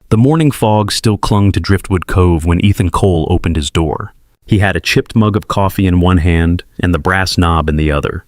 The morning fog still clung to Driftwood Cove when Ethan Cole opened his door. He had a chipped mug of coffee in one hand and the brass knob in the other.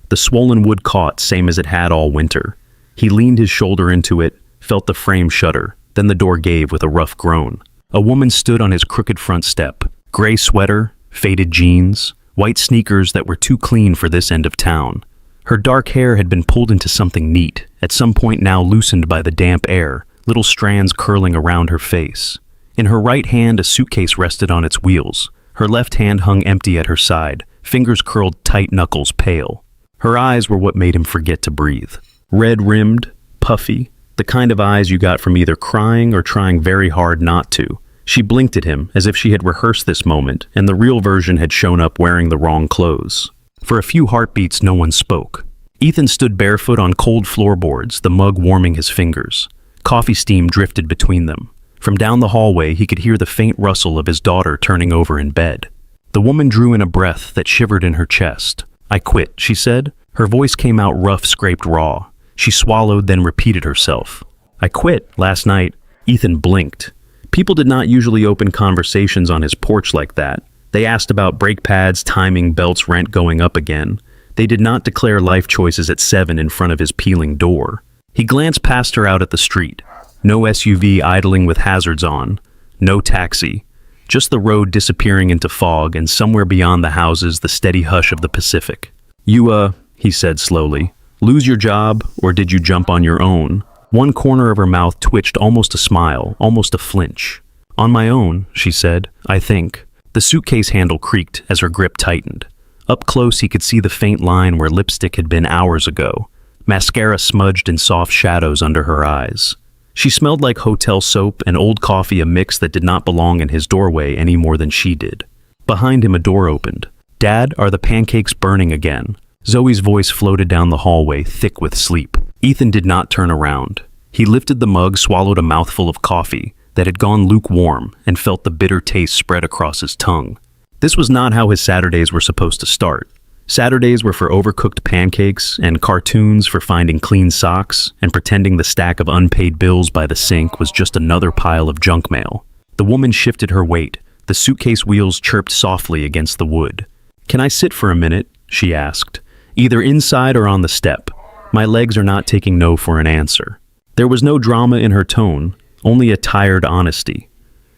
The swollen wood caught, same as it had all winter. He leaned his shoulder into it, felt the frame shudder, then the door gave with a rough groan. A woman stood on his crooked front step. Gray sweater, faded jeans, white sneakers that were too clean for this end of town. Her dark hair had been pulled into something neat, at some point now loosened by the damp air, little strands curling around her face. In her right hand, a suitcase rested on its wheels. Her left hand hung empty at her side, fingers curled tight, knuckles pale. Her eyes were what made him forget to breathe. Red-rimmed, puffy, the kind of eyes you got from either crying or trying very hard not to. She blinked at him as if she had rehearsed this moment, and the real version had shown up wearing the wrong clothes. For a few heartbeats, no one spoke. Ethan stood barefoot on cold floorboards, the mug warming his fingers. Coffee steam drifted between them. From down the hallway, he could hear the faint rustle of his daughter turning over in bed. The woman drew in a breath that shivered in her chest. "I quit," she said. Her voice came out rough, scraped raw. She swallowed, then repeated herself. "I quit last night." Ethan blinked. People did not usually open conversations on his porch like that. They asked about brake pads, timing, belts, rent going up again. They did not declare life choices at 7 in front of his peeling door. He glanced past her out at the street. No SUV idling with hazards on. No taxi. Just the road disappearing into fog, and somewhere beyond the houses, the steady hush of the Pacific. "You, he said slowly, lose your job, or did you jump on your own?" One corner of her mouth twitched, almost a smile, almost a flinch. "On my own," she said, "I think." The suitcase handle creaked as her grip tightened. Up close, he could see the faint line where lipstick had been hours ago. Mascara smudged in soft shadows under her eyes. She smelled like hotel soap and old coffee, a mix that did not belong in his doorway any more than she did. Behind him, a door opened. "Dad, are the pancakes burning again?" Zoe's voice floated down the hallway, thick with sleep. Ethan did not turn around. He lifted the mug, swallowed a mouthful of coffee that had gone lukewarm, and felt the bitter taste spread across his tongue. This was not how his Saturdays were supposed to start. Saturdays were for overcooked pancakes and cartoons for finding clean socks and pretending the stack of unpaid bills by the sink was just another pile of junk mail. The woman shifted her weight. The suitcase wheels chirped softly against the wood. "Can I sit for a minute?" she asked. "Either inside or on the step. My legs are not taking no for an answer." There was no drama in her tone, only a tired honesty.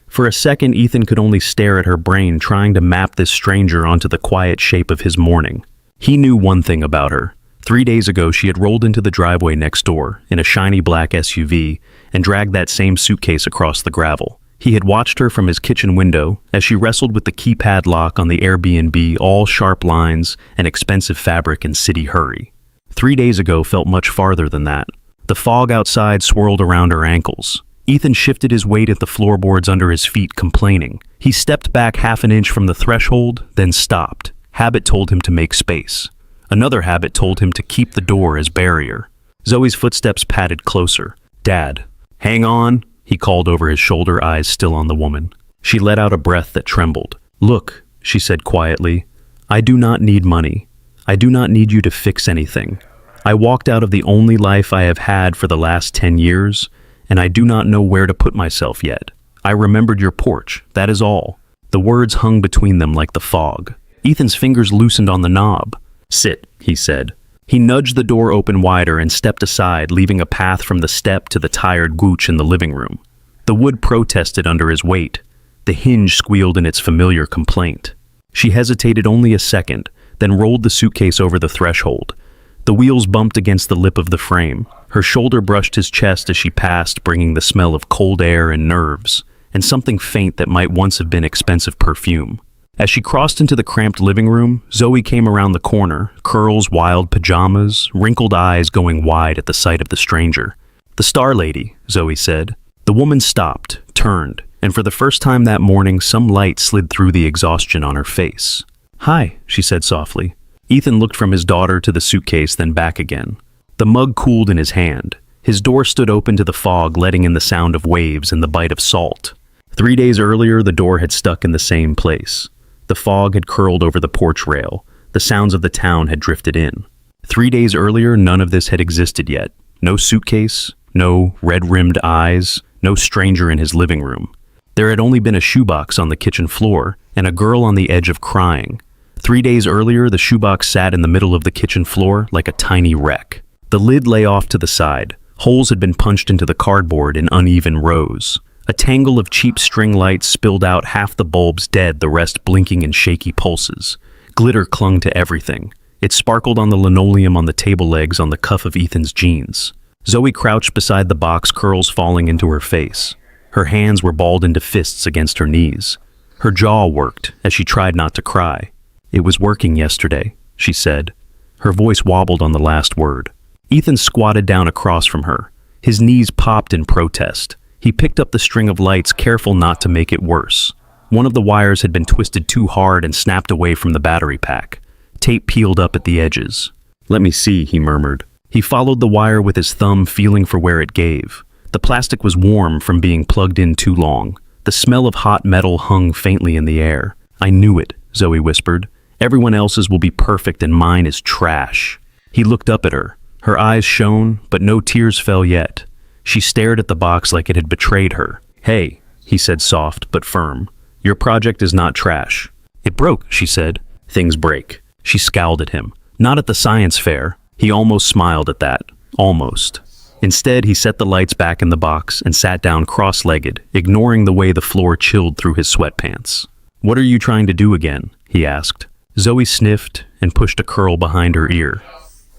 For a second, Ethan could only stare at her brain, trying to map this stranger onto the quiet shape of his morning. He knew one thing about her. 3 days ago, she had rolled into the driveway next door in a shiny black SUV and dragged that same suitcase across the gravel. He had watched her from his kitchen window as she wrestled with the keypad lock on the Airbnb, all sharp lines and expensive fabric and city hurry. 3 days ago felt much farther than that. The fog outside swirled around her ankles. Ethan shifted his weight at the floorboards under his feet, complaining. He stepped back half an inch from the threshold, then stopped. Habit told him to make space. Another habit told him to keep the door as barrier. Zoe's footsteps padded closer. "Dad." "Hang on," he called over his shoulder, eyes still on the woman. She let out a breath that trembled. "Look," she said quietly, "I do not need money. I do not need you to fix anything. I walked out of the only life I have had for the last 10 years, and I do not know where to put myself yet. I remembered your porch, that is all." The words hung between them like the fog. Ethan's fingers loosened on the knob. "Sit," he said. He nudged the door open wider and stepped aside, leaving a path from the step to the tired gooch in the living room. The wood protested under his weight. The hinge squealed in its familiar complaint. She hesitated only a second, then rolled the suitcase over the threshold. The wheels bumped against the lip of the frame. Her shoulder brushed his chest as she passed, bringing the smell of cold air and nerves, and something faint that might once have been expensive perfume. As she crossed into the cramped living room, Zoe came around the corner, curls, wild pajamas, wrinkled eyes going wide at the sight of the stranger. "The Star Lady," Zoe said. The woman stopped, turned, and for the first time that morning, some light slid through the exhaustion on her face. "Hi," she said softly. Ethan looked from his daughter to the suitcase, then back again. The mug cooled in his hand. His door stood open to the fog, letting in the sound of waves and the bite of salt. 3 days earlier, the door had stuck in the same place. The fog had curled over the porch rail. The sounds of the town had drifted in. 3 days earlier, none of this had existed yet. No suitcase, no red-rimmed eyes, no stranger in his living room. There had only been a shoebox on the kitchen floor and a girl on the edge of crying. 3 days earlier, the shoebox sat in the middle of the kitchen floor like a tiny wreck. The lid lay off to the side. Holes had been punched into the cardboard in uneven rows. A tangle of cheap string lights spilled out, half the bulbs dead, the rest blinking in shaky pulses. Glitter clung to everything. It sparkled on the linoleum, on the table legs, on the cuff of Ethan's jeans. Zoe crouched beside the box, curls falling into her face. Her hands were balled into fists against her knees. Her jaw worked as she tried not to cry. "It was working yesterday," she said. Her voice wobbled on the last word. Ethan squatted down across from her. His knees popped in protest. He picked up the string of lights, careful not to make it worse. One of the wires had been twisted too hard and snapped away from the battery pack. Tape peeled up at the edges. "Let me see," he murmured. He followed the wire with his thumb, feeling for where it gave. The plastic was warm from being plugged in too long. The smell of hot metal hung faintly in the air. "I knew it," Zoe whispered. "Everyone else's will be perfect and mine is trash." He looked up at her. Her eyes shone, but no tears fell yet. She stared at the box like it had betrayed her. "Hey," he said, soft but firm. "Your project is not trash." "It broke," she said. "Things break." She scowled at him. "Not at the science fair." He almost smiled at that. Almost. Instead, he set the lights back in the box and sat down cross-legged, ignoring the way the floor chilled through his sweatpants. "What are you trying to do again?" he asked. Zoe sniffed and pushed a curl behind her ear.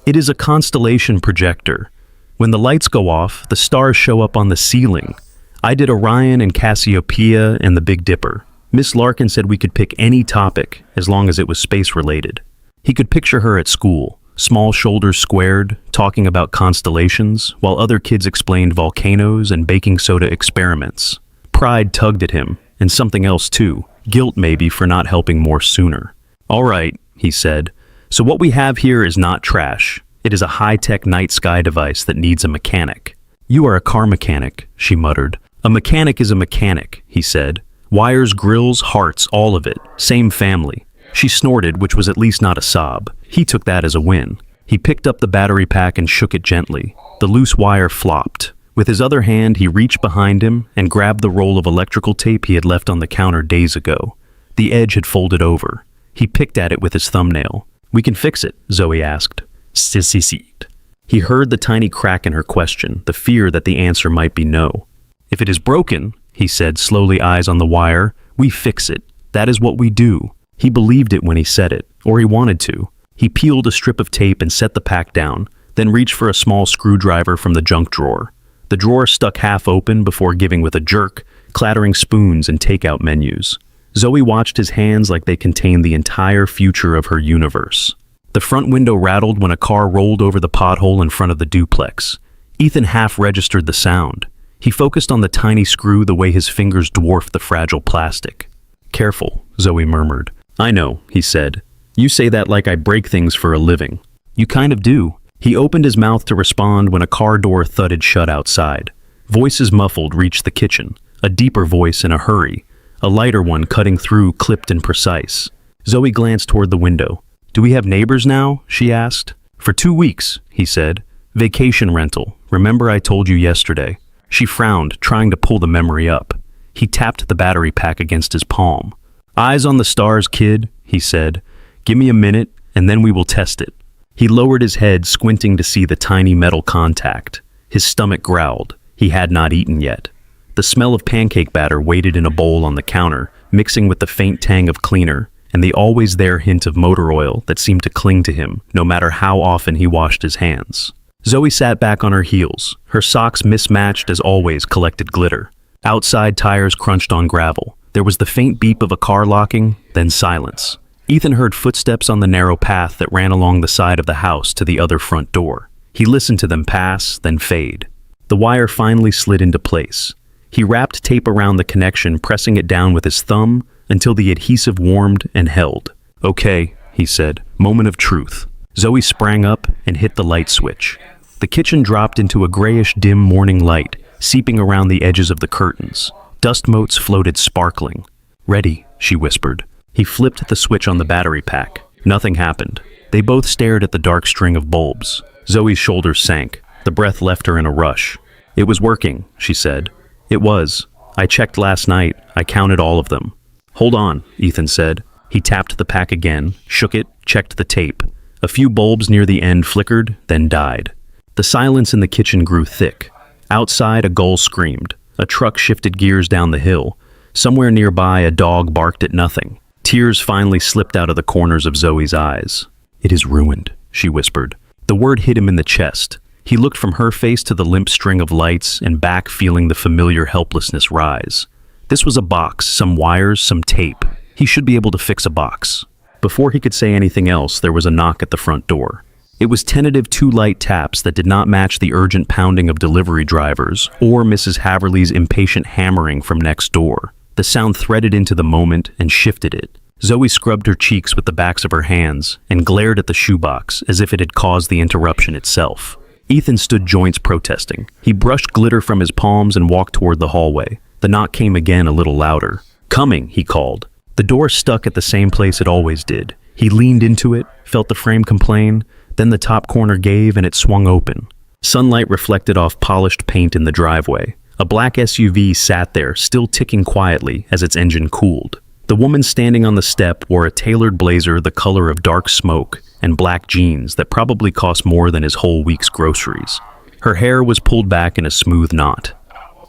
"It is a constellation projector. When the lights go off, the stars show up on the ceiling. I did Orion and Cassiopeia and the Big Dipper. Miss Larkin said we could pick any topic as long as it was space-related." He could picture her at school, small shoulders squared, talking about constellations, while other kids explained volcanoes and baking soda experiments. Pride tugged at him, and something else too, guilt maybe for not helping more sooner. "All right," he said. "So what we have here is not trash. It is a high-tech night sky device that needs a mechanic." "You are a car mechanic," she muttered. "A mechanic is a mechanic," he said. "Wires, grills, hearts, all of it. Same family." She snorted, which was at least not a sob. He took that as a win. He picked up the battery pack and shook it gently. The loose wire flopped. With his other hand, he reached behind him and grabbed the roll of electrical tape he had left on the counter days ago. The edge had folded over. He picked at it with his thumbnail. "We can fix it," Zoe asked. "Sissit." He heard the tiny crack in her question, the fear that the answer might be no. "If it is broken," he said, slowly, eyes on the wire, "we fix it. That is what we do." He believed it when he said it, or he wanted to. He peeled a strip of tape and set the pack down, then reached for a small screwdriver from the junk drawer. The drawer stuck half open before giving with a jerk, clattering spoons and takeout menus. Zoe watched his hands like they contained the entire future of her universe. The front window rattled when a car rolled over the pothole in front of the duplex. Ethan half registered the sound. He focused on the tiny screw the way his fingers dwarfed the fragile plastic. "Careful," Zoe murmured. "I know," he said. "You say that like I break things for a living." "You kind of do." He opened his mouth to respond when a car door thudded shut outside. Voices muffled reached the kitchen, a deeper voice in a hurry, a lighter one cutting through, clipped and precise. Zoe glanced toward the window. "Do we have neighbors now?" she asked. "For 2 weeks," he said. "Vacation rental. Remember I told you yesterday?" She frowned, trying to pull the memory up. He tapped the battery pack against his palm. "Eyes on the stars, kid," he said. "Give me a minute, and then we will test it." He lowered his head, squinting to see the tiny metal contact. His stomach growled. He had not eaten yet. The smell of pancake batter waited in a bowl on the counter, mixing with the faint tang of cleaner, and the always-there hint of motor oil that seemed to cling to him, no matter how often he washed his hands. Zoe sat back on her heels. Her socks, mismatched as always, collected glitter. Outside, tires crunched on gravel. There was the faint beep of a car locking, then silence. Ethan heard footsteps on the narrow path that ran along the side of the house to the other front door. He listened to them pass, then fade. The wire finally slid into place. He wrapped tape around the connection, pressing it down with his thumb until the adhesive warmed and held. "Okay," he said. "Moment of truth." Zoe sprang up and hit the light switch. The kitchen dropped into a grayish dim morning light, seeping around the edges of the curtains. Dust motes floated sparkling. "Ready," she whispered. He flipped the switch on the battery pack. Nothing happened. They both stared at the dark string of bulbs. Zoe's shoulders sank. The breath left her in a rush. "It was working," she said. It was. I checked last night. I counted all of them. Hold on, Ethan said. He tapped the pack again, shook it, checked the tape. A few bulbs near the end flickered, then died. The silence in the kitchen grew thick. Outside, a gull screamed. A truck shifted gears down the hill. Somewhere nearby, a dog barked at nothing. Tears finally slipped out of the corners of Zoe's eyes. "It is ruined," she whispered. The word hit him in the chest. He looked from her face to the limp string of lights and back, feeling the familiar helplessness rise. This was a box, some wires, some tape. He should be able to fix a box. Before he could say anything else, there was a knock at the front door. It was tentative two light taps that did not match the urgent pounding of delivery drivers or Mrs. Haverly's impatient hammering from next door. The sound threaded into the moment and shifted it. Zoe scrubbed her cheeks with the backs of her hands and glared at the shoebox as if it had caused the interruption itself. Ethan stood joints protesting. He brushed glitter from his palms and walked toward the hallway. The knock came again, a little louder. "Coming," he called. The door stuck at the same place it always did. He leaned into it, felt the frame complain, then the top corner gave and it swung open. Sunlight reflected off polished paint in the driveway. A black SUV sat there, still ticking quietly as its engine cooled. The woman standing on the step wore a tailored blazer the color of dark smoke and black jeans that probably cost more than his whole week's groceries. Her hair was pulled back in a smooth knot.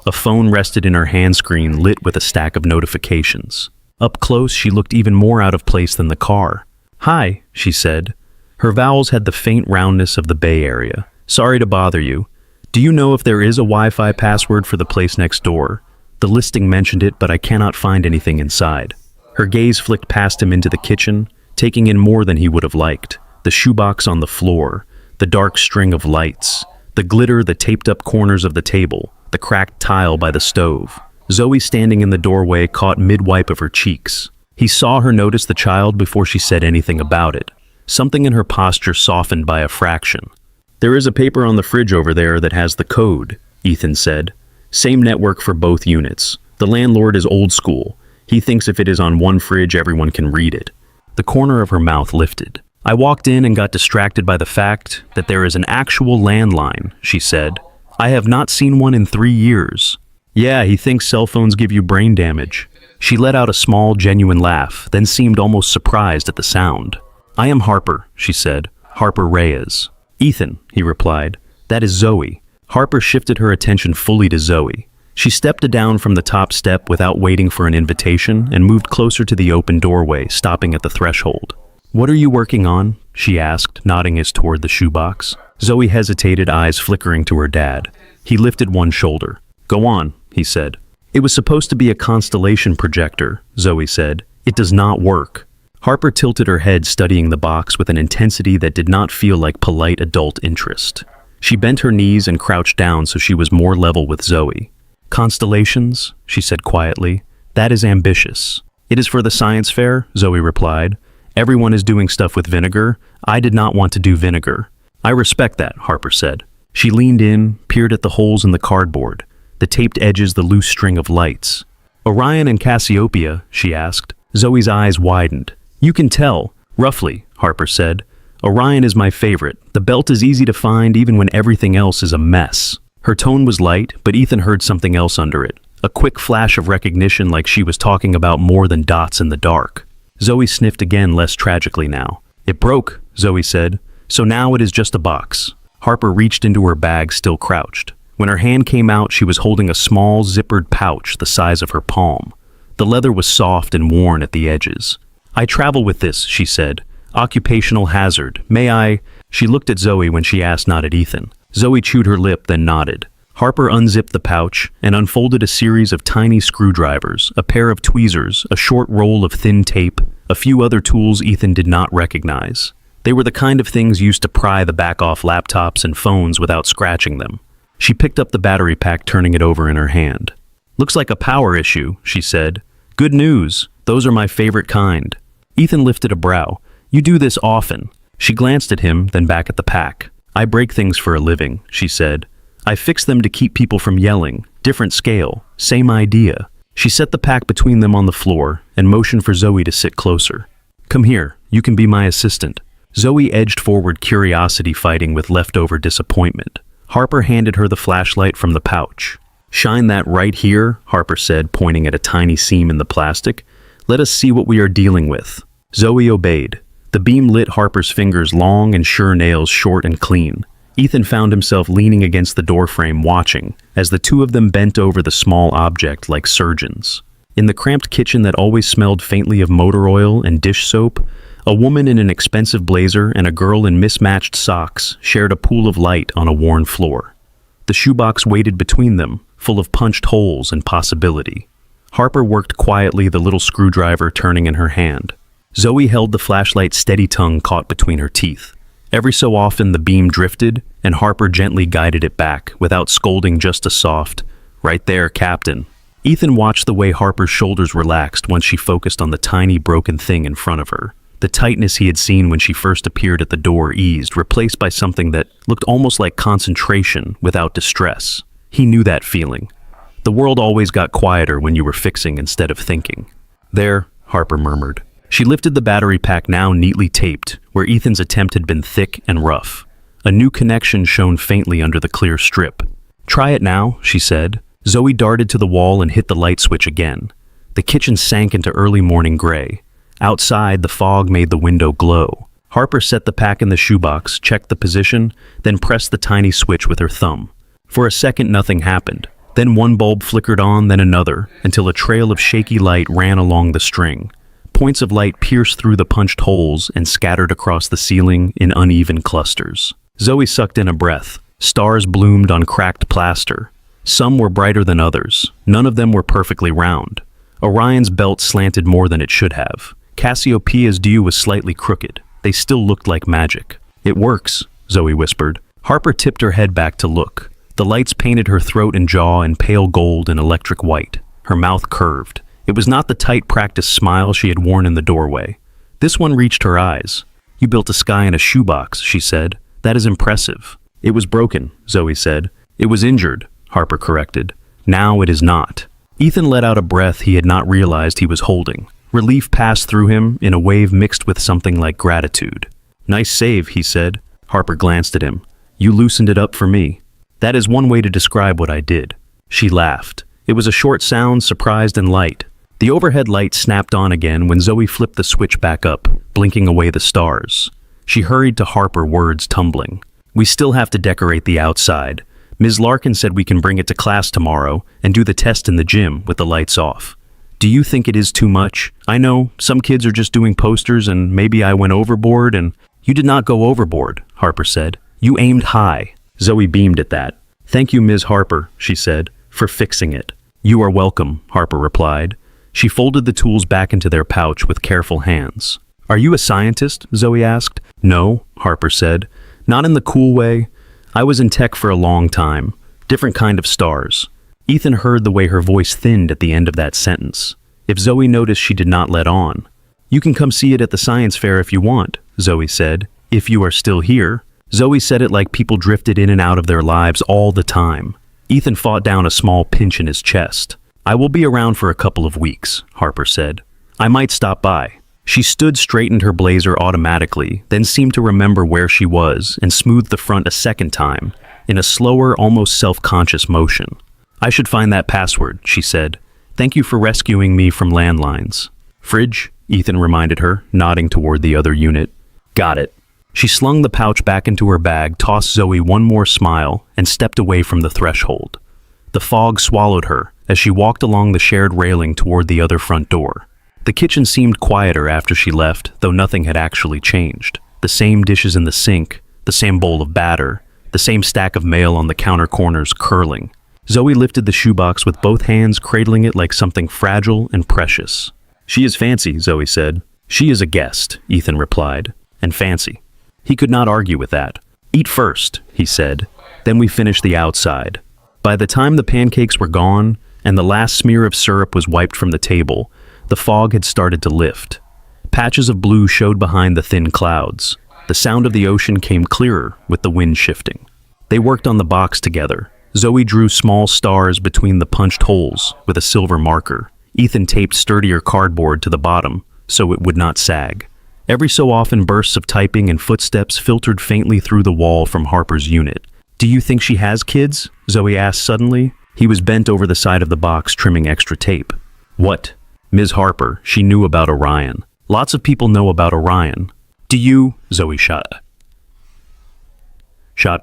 A phone rested in her hand screen, lit with a stack of notifications. Up close, she looked even more out of place than the car. "Hi," she said. Her vowels had the faint roundness of the Bay Area. "Sorry to bother you. Do you know if there is a Wi-Fi password for the place next door? The listing mentioned it, but I cannot find anything inside." Her gaze flicked past him into the kitchen, taking in more than he would have liked. The shoebox on the floor, the dark string of lights, the glitter, the taped-up corners of the table, the cracked tile by the stove. Zoe, standing in the doorway, caught mid-wipe of her cheeks. He saw her notice the child before she said anything about it. Something in her posture softened by a fraction. "There is a paper on the fridge over there that has the code," Ethan said. "Same network for both units. The landlord is old school. He thinks if it is on one fridge, everyone can read it." The corner of her mouth lifted. "I walked in and got distracted by the fact that there is an actual landline," she said. "I have not seen one in 3 years. Yeah, he thinks cell phones give you brain damage." She let out a small, genuine laugh, then seemed almost surprised at the sound. "I am Harper," she said. "Harper Reyes." "Ethan," he replied. "That is Zoe." Harper shifted her attention fully to Zoe. She stepped down from the top step without waiting for an invitation and moved closer to the open doorway, stopping at the threshold. "What are you working on?" she asked, nodding his toward the shoebox. Zoe hesitated, eyes flickering to her dad. He lifted one shoulder. "Go on," he said. "It was supposed to be a constellation projector," Zoe said. "It does not work." Harper tilted her head, studying the box with an intensity that did not feel like polite adult interest. She bent her knees and crouched down so she was more level with Zoe. "Constellations," she said quietly. "That is ambitious." "It is for the science fair," Zoe replied. "Everyone is doing stuff with vinegar. I did not want to do vinegar." "I respect that," Harper said. She leaned in, peered at the holes in the cardboard, the taped edges, the loose string of lights. "Orion and Cassiopeia?" she asked. Zoe's eyes widened. "You can tell." "Roughly," Harper said. "Orion is my favorite. The belt is easy to find even when everything else is a mess." Her tone was light, but Ethan heard something else under it. A quick flash of recognition, like she was talking about more than dots in the dark. Zoe sniffed again, less tragically now. "It broke," Zoe said. "So now it is just a box." Harper reached into her bag, still crouched. When her hand came out, she was holding a small, zippered pouch the size of her palm. The leather was soft and worn at the edges. "I travel with this," she said. "Occupational hazard. May I?" She looked at Zoe when she asked, not at Ethan. Zoe chewed her lip, then nodded. Harper unzipped the pouch and unfolded a series of tiny screwdrivers, a pair of tweezers, a short roll of thin tape, a few other tools Ethan did not recognize. They were the kind of things used to pry the back off laptops and phones without scratching them. She picked up the battery pack, turning it over in her hand. "Looks like a power issue," she said. "Good news. Those are my favorite kind." Ethan lifted a brow. "You do this often." She glanced at him, then back at the pack. "I break things for a living," she said. "I fix them to keep people from yelling. Different scale. Same idea." She set the pack between them on the floor and motioned for Zoe to sit closer. "Come here. You can be my assistant." Zoe edged forward, curiosity fighting with leftover disappointment. Harper handed her the flashlight from the pouch. "Shine that right here," Harper said, pointing at a tiny seam in the plastic. "Let us see what we are dealing with." Zoe obeyed. The beam lit Harper's fingers, long and sure nails short and clean. Ethan found himself leaning against the doorframe watching, as the two of them bent over the small object like surgeons. In the cramped kitchen that always smelled faintly of motor oil and dish soap, a woman in an expensive blazer and a girl in mismatched socks shared a pool of light on a worn floor. The shoebox waited between them, full of punched holes and possibility. Harper worked quietly, the little screwdriver turning in her hand. Zoe held the flashlight's steady tongue caught between her teeth. Every so often the beam drifted, and Harper gently guided it back, without scolding, just a soft, "Right there, Captain." Ethan watched the way Harper's shoulders relaxed once she focused on the tiny broken thing in front of her. The tightness he had seen when she first appeared at the door eased, replaced by something that looked almost like concentration without distress. He knew that feeling. The world always got quieter when you were fixing instead of thinking. "There," Harper murmured. She lifted the battery pack, now neatly taped, where Ethan's attempt had been thick and rough. A new connection shone faintly under the clear strip. "Try it now," she said. Zoe darted to the wall and hit the light switch again. The kitchen sank into early morning gray. Outside, the fog made the window glow. Harper set the pack in the shoebox, checked the position, then pressed the tiny switch with her thumb. For a second, nothing happened. Then one bulb flickered on, then another, until a trail of shaky light ran along the string. Points of light pierced through the punched holes and scattered across the ceiling in uneven clusters. Zoe sucked in a breath. Stars bloomed on cracked plaster. Some were brighter than others. None of them were perfectly round. Orion's belt slanted more than it should have. Cassiopeia's dew was slightly crooked. They still looked like magic. "It works," Zoe whispered. Harper tipped her head back to look. The lights painted her throat and jaw in pale gold and electric white. Her mouth curved. It was not the tight, practiced smile she had worn in the doorway. This one reached her eyes. "You built a sky in a shoebox," she said. "That is impressive." "It was broken," Zoe said. "It was injured," Harper corrected. "Now it is not." Ethan let out a breath he had not realized he was holding. Relief passed through him in a wave mixed with something like gratitude. "Nice save," he said. Harper glanced at him. "You loosened it up for me." "That is one way to describe what I did." She laughed. It was a short sound, surprised and light. The overhead light snapped on again when Zoe flipped the switch back up, blinking away the stars. She hurried to Harper, words tumbling. "We still have to decorate the outside. Ms. Larkin said we can bring it to class tomorrow and do the test in the gym with the lights off. Do you think it is too much? I know, some kids are just doing posters and maybe I went overboard and—" "You did not go overboard," Harper said. "You aimed high." Zoe beamed at that. "Thank you, Ms. Harper," she said, "for fixing it." "You are welcome," Harper replied. She folded the tools back into their pouch with careful hands. "Are you a scientist?" Zoe asked. "No," Harper said. "Not in the cool way. I was in tech for a long time. Different kind of stars." Ethan heard the way her voice thinned at the end of that sentence. If Zoe noticed, she did not let on. "You can come see it at the science fair if you want," Zoe said, "if you are still here." Zoe said it like people drifted in and out of their lives all the time. Ethan fought down a small pinch in his chest. "I will be around for a couple of weeks," Harper said. "I might stop by." She straightened her blazer automatically, then seemed to remember where she was and smoothed the front a second time, in a slower, almost self-conscious motion. "I should find that password," she said. "Thank you for rescuing me from landlines." "Fridge," Ethan reminded her, nodding toward the other unit. "Got it." She slung the pouch back into her bag, tossed Zoe one more smile, and stepped away from the threshold. The fog swallowed her as she walked along the shared railing toward the other front door. The kitchen seemed quieter after she left, though nothing had actually changed. The same dishes in the sink, the same bowl of batter, the same stack of mail on the counter corners curling. Zoe lifted the shoebox with both hands, cradling it like something fragile and precious. "She is fancy," Zoe said. "She is a guest," Ethan replied. "And fancy." He could not argue with that. "Eat first," he said. "Then we finish the outside." By the time the pancakes were gone and the last smear of syrup was wiped from the table, the fog had started to lift. Patches of blue showed behind the thin clouds. The sound of the ocean came clearer with the wind shifting. They worked on the box together. Zoe drew small stars between the punched holes with a silver marker. Ethan taped sturdier cardboard to the bottom so it would not sag. Every so often, bursts of typing and footsteps filtered faintly through the wall from Harper's unit. "Do you think she has kids?" Zoe asked suddenly. He was bent over the side of the box trimming extra tape. What? Ms. Harper, she knew about Orion. Lots of people know about Orion. Do you? Zoe shot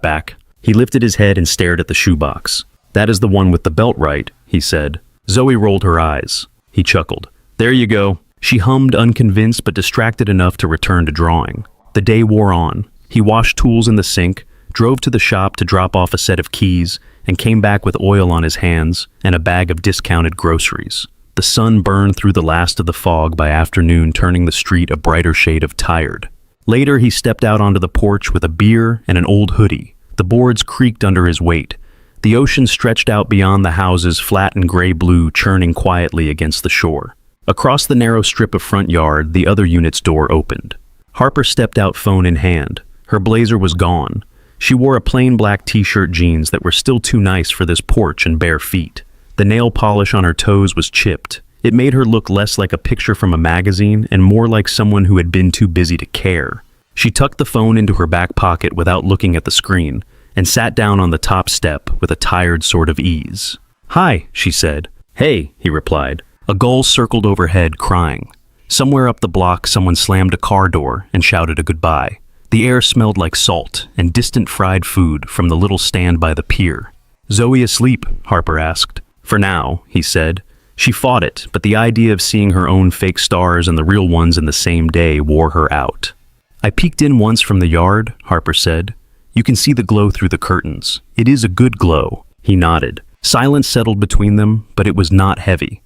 back. He lifted his head and stared at the shoebox. That is the one with the belt, right? He said. Zoe rolled her eyes. He chuckled. There you go. She hummed, unconvinced but distracted enough to return to drawing. The day wore on. He washed tools in the sink, drove to the shop to drop off a set of keys, and came back with oil on his hands and a bag of discounted groceries. The sun burned through the last of the fog by afternoon, turning the street a brighter shade of tired. Later, he stepped out onto the porch with a beer and an old hoodie. The boards creaked under his weight. The ocean stretched out beyond the houses, flat and gray-blue, churning quietly against the shore. Across the narrow strip of front yard, the other unit's door opened. Harper stepped out, phone in hand. Her blazer was gone. She wore a plain black t-shirt, jeans that were still too nice for this porch, and bare feet. The nail polish on her toes was chipped. It made her look less like a picture from a magazine and more like someone who had been too busy to care. She tucked the phone into her back pocket without looking at the screen and sat down on the top step with a tired sort of ease. Hi, she said. Hey, he replied. A gull circled overhead, crying. Somewhere up the block, someone slammed a car door and shouted a goodbye. The air smelled like salt and distant fried food from the little stand by the pier. Zoe asleep? Harper asked. For now, he said. She fought it, but the idea of seeing her own fake stars and the real ones in the same day wore her out. I peeked in once from the yard, Harper said. You can see the glow through the curtains. It is a good glow. He nodded. Silence settled between them, but it was not heavy.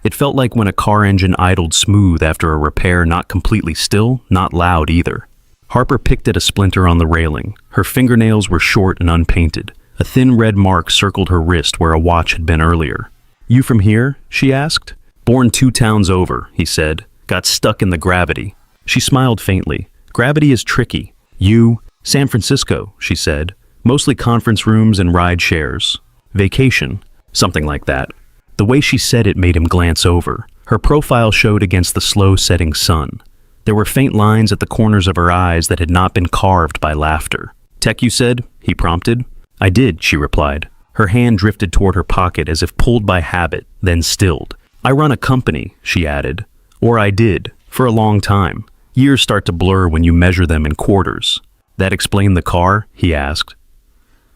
It felt like when a car engine idled smooth after a repair, not completely still, not loud either. Harper picked at a splinter on the railing. Her fingernails were short and unpainted. A thin red mark circled her wrist where a watch had been earlier. You from here? She asked. Born 2 towns over, he said. Got stuck in the gravity. She smiled faintly. Gravity is tricky. You? San Francisco, she said. Mostly conference rooms and ride shares. Vacation. Something like that. The way she said it made him glance over. Her profile showed against the slow-setting sun. There were faint lines at the corners of her eyes that had not been carved by laughter. Tech, you said? He prompted. I did, she replied. Her hand drifted toward her pocket as if pulled by habit, then stilled. I run a company, she added. Or I did, for a long time. Years start to blur when you measure them in quarters. That explain the car? He asked.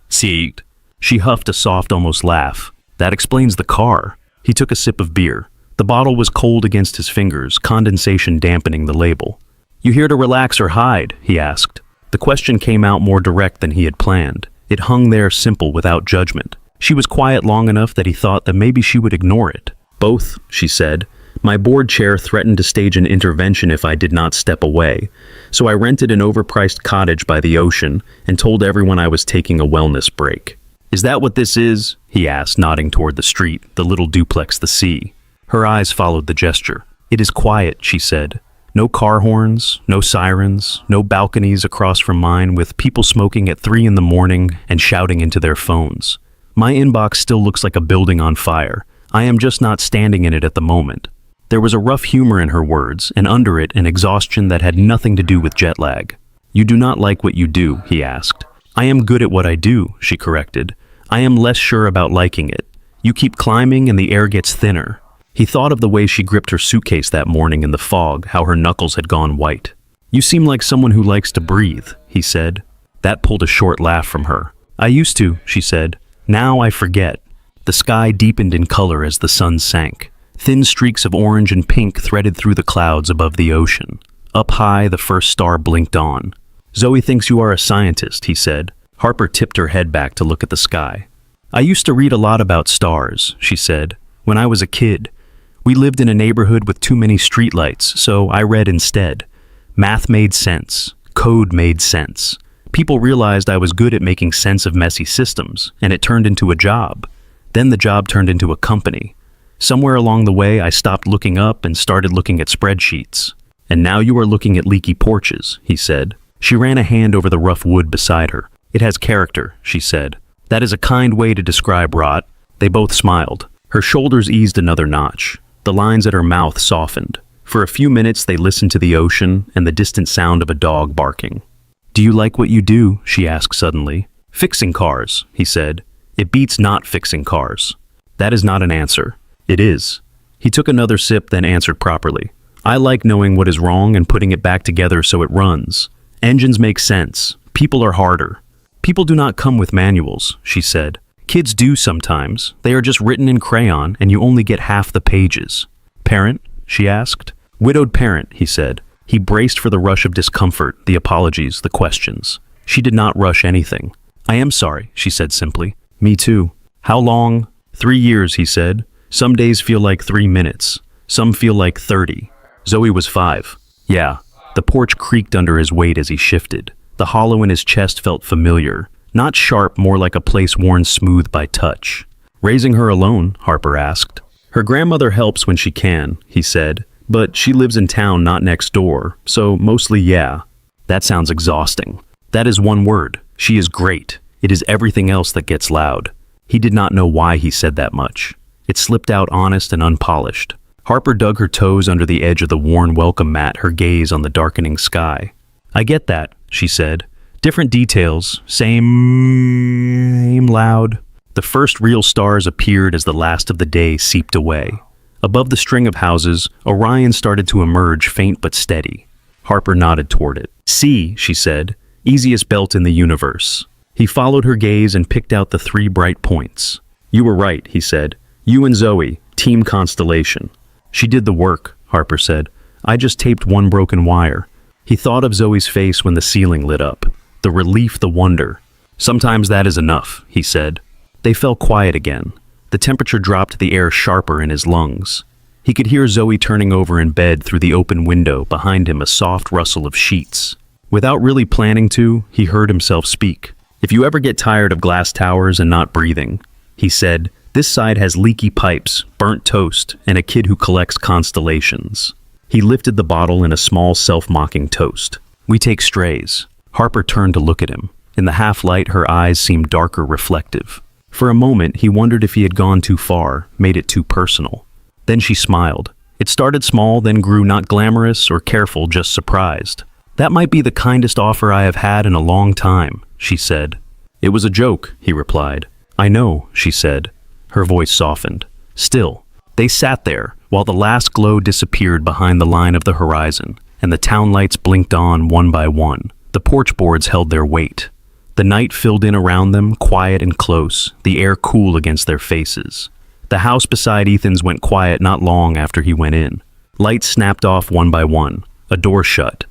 Siegt. She huffed a soft, almost laugh. That explains the car. He took a sip of beer. The bottle was cold against his fingers, condensation dampening the label. You here to relax or hide? He asked. The question came out more direct than he had planned. It hung there simple, without judgment. She was quiet long enough that he thought that maybe she would ignore it. Both, she said. My board chair threatened to stage an intervention if I did not step away, so I rented an overpriced cottage by the ocean and told everyone I was taking a wellness break. Is that what this is? He asked, nodding toward the street, the little duplex, the sea. Her eyes followed the gesture. It is quiet, she said. No car horns, no sirens, no balconies across from mine with people smoking at 3 a.m. and shouting into their phones. My inbox still looks like a building on fire. I am just not standing in it at the moment. There was a rough humor in her words, and under it an exhaustion that had nothing to do with jet lag. You do not like what you do, he asked. I am good at what I do, she corrected. I am less sure about liking it. You keep climbing and the air gets thinner. He thought of the way she gripped her suitcase that morning in the fog, how her knuckles had gone white. You seem like someone who likes to breathe, he said. That pulled a short laugh from her. I used to, she said. Now I forget. The sky deepened in color as the sun sank. Thin streaks of orange and pink threaded through the clouds above the ocean. Up high, the first star blinked on. Zoe thinks you are a scientist, he said. Harper tipped her head back to look at the sky. I used to read a lot about stars, she said, when I was a kid. We lived in a neighborhood with too many streetlights, so I read instead. Math made sense. Code made sense. People realized I was good at making sense of messy systems, and it turned into a job. Then the job turned into a company. Somewhere along the way, I stopped looking up and started looking at spreadsheets. And now you are looking at leaky porches, he said. She ran a hand over the rough wood beside her. It has character, she said. That is a kind way to describe rot. They both smiled. Her shoulders eased another notch. The lines at her mouth softened. For a few minutes they listened to the ocean and the distant sound of a dog barking. Do you like what you do? She asked suddenly. Fixing cars, he said. It beats not fixing cars. That is not an answer. It is. He took another sip, then answered properly. I like knowing what is wrong and putting it back together so it runs. Engines make sense. People are harder. People do not come with manuals, she said. Kids do sometimes. They are just written in crayon and you only get half the pages. Parent? She asked. Widowed parent, he said. He braced for the rush of discomfort, the apologies, the questions. She did not rush anything. I am sorry, she said simply. Me too. How long? 3 years, he said. Some days feel like 3 minutes. Some feel like 30. Zoe was 5. Yeah. The porch creaked under his weight as he shifted. The hollow in his chest felt familiar. Not sharp, more like a place worn smooth by touch. Raising her alone? Harper asked. Her grandmother helps when she can, he said. But she lives in town, not next door. So mostly yeah. That sounds exhausting. That is one word. She is great. It is everything else that gets loud. He did not know why he said that much. It slipped out honest and unpolished. Harper dug her toes under the edge of the worn welcome mat, her gaze on the darkening sky. I get that, she said. Different details, same loud. The first real stars appeared as the last of the day seeped away. Above the string of houses, Orion started to emerge, faint but steady. Harper nodded toward it. See, she said, easiest belt in the universe. He followed her gaze and picked out the 3 bright points. You were right, he said. You and Zoe, team constellation. She did the work, Harper said. I just taped one broken wire. He thought of Zoe's face when the ceiling lit up. The relief, the wonder. Sometimes that is enough, he said. They fell quiet again. The temperature dropped, the air sharper in his lungs. He could hear Zoe turning over in bed through the open window, behind him a soft rustle of sheets. Without really planning to, he heard himself speak. If you ever get tired of glass towers and not breathing, he said, this side has leaky pipes, burnt toast, and a kid who collects constellations. He lifted the bottle in a small self-mocking toast. We take strays. Harper turned to look at him. In the half-light, her eyes seemed darker, reflective. For a moment, he wondered if he had gone too far, made it too personal. Then she smiled. It started small, then grew not glamorous or careful, just surprised. That might be the kindest offer I have had in a long time, she said. It was a joke, he replied. I know, she said. Her voice softened. Still, they sat there, while the last glow disappeared behind the line of the horizon, and the town lights blinked on one by one. The porch boards held their weight. The night filled in around them, quiet and close, the air cool against their faces. The house beside Ethan's went quiet not long after he went in. Lights snapped off one by one. A door shut.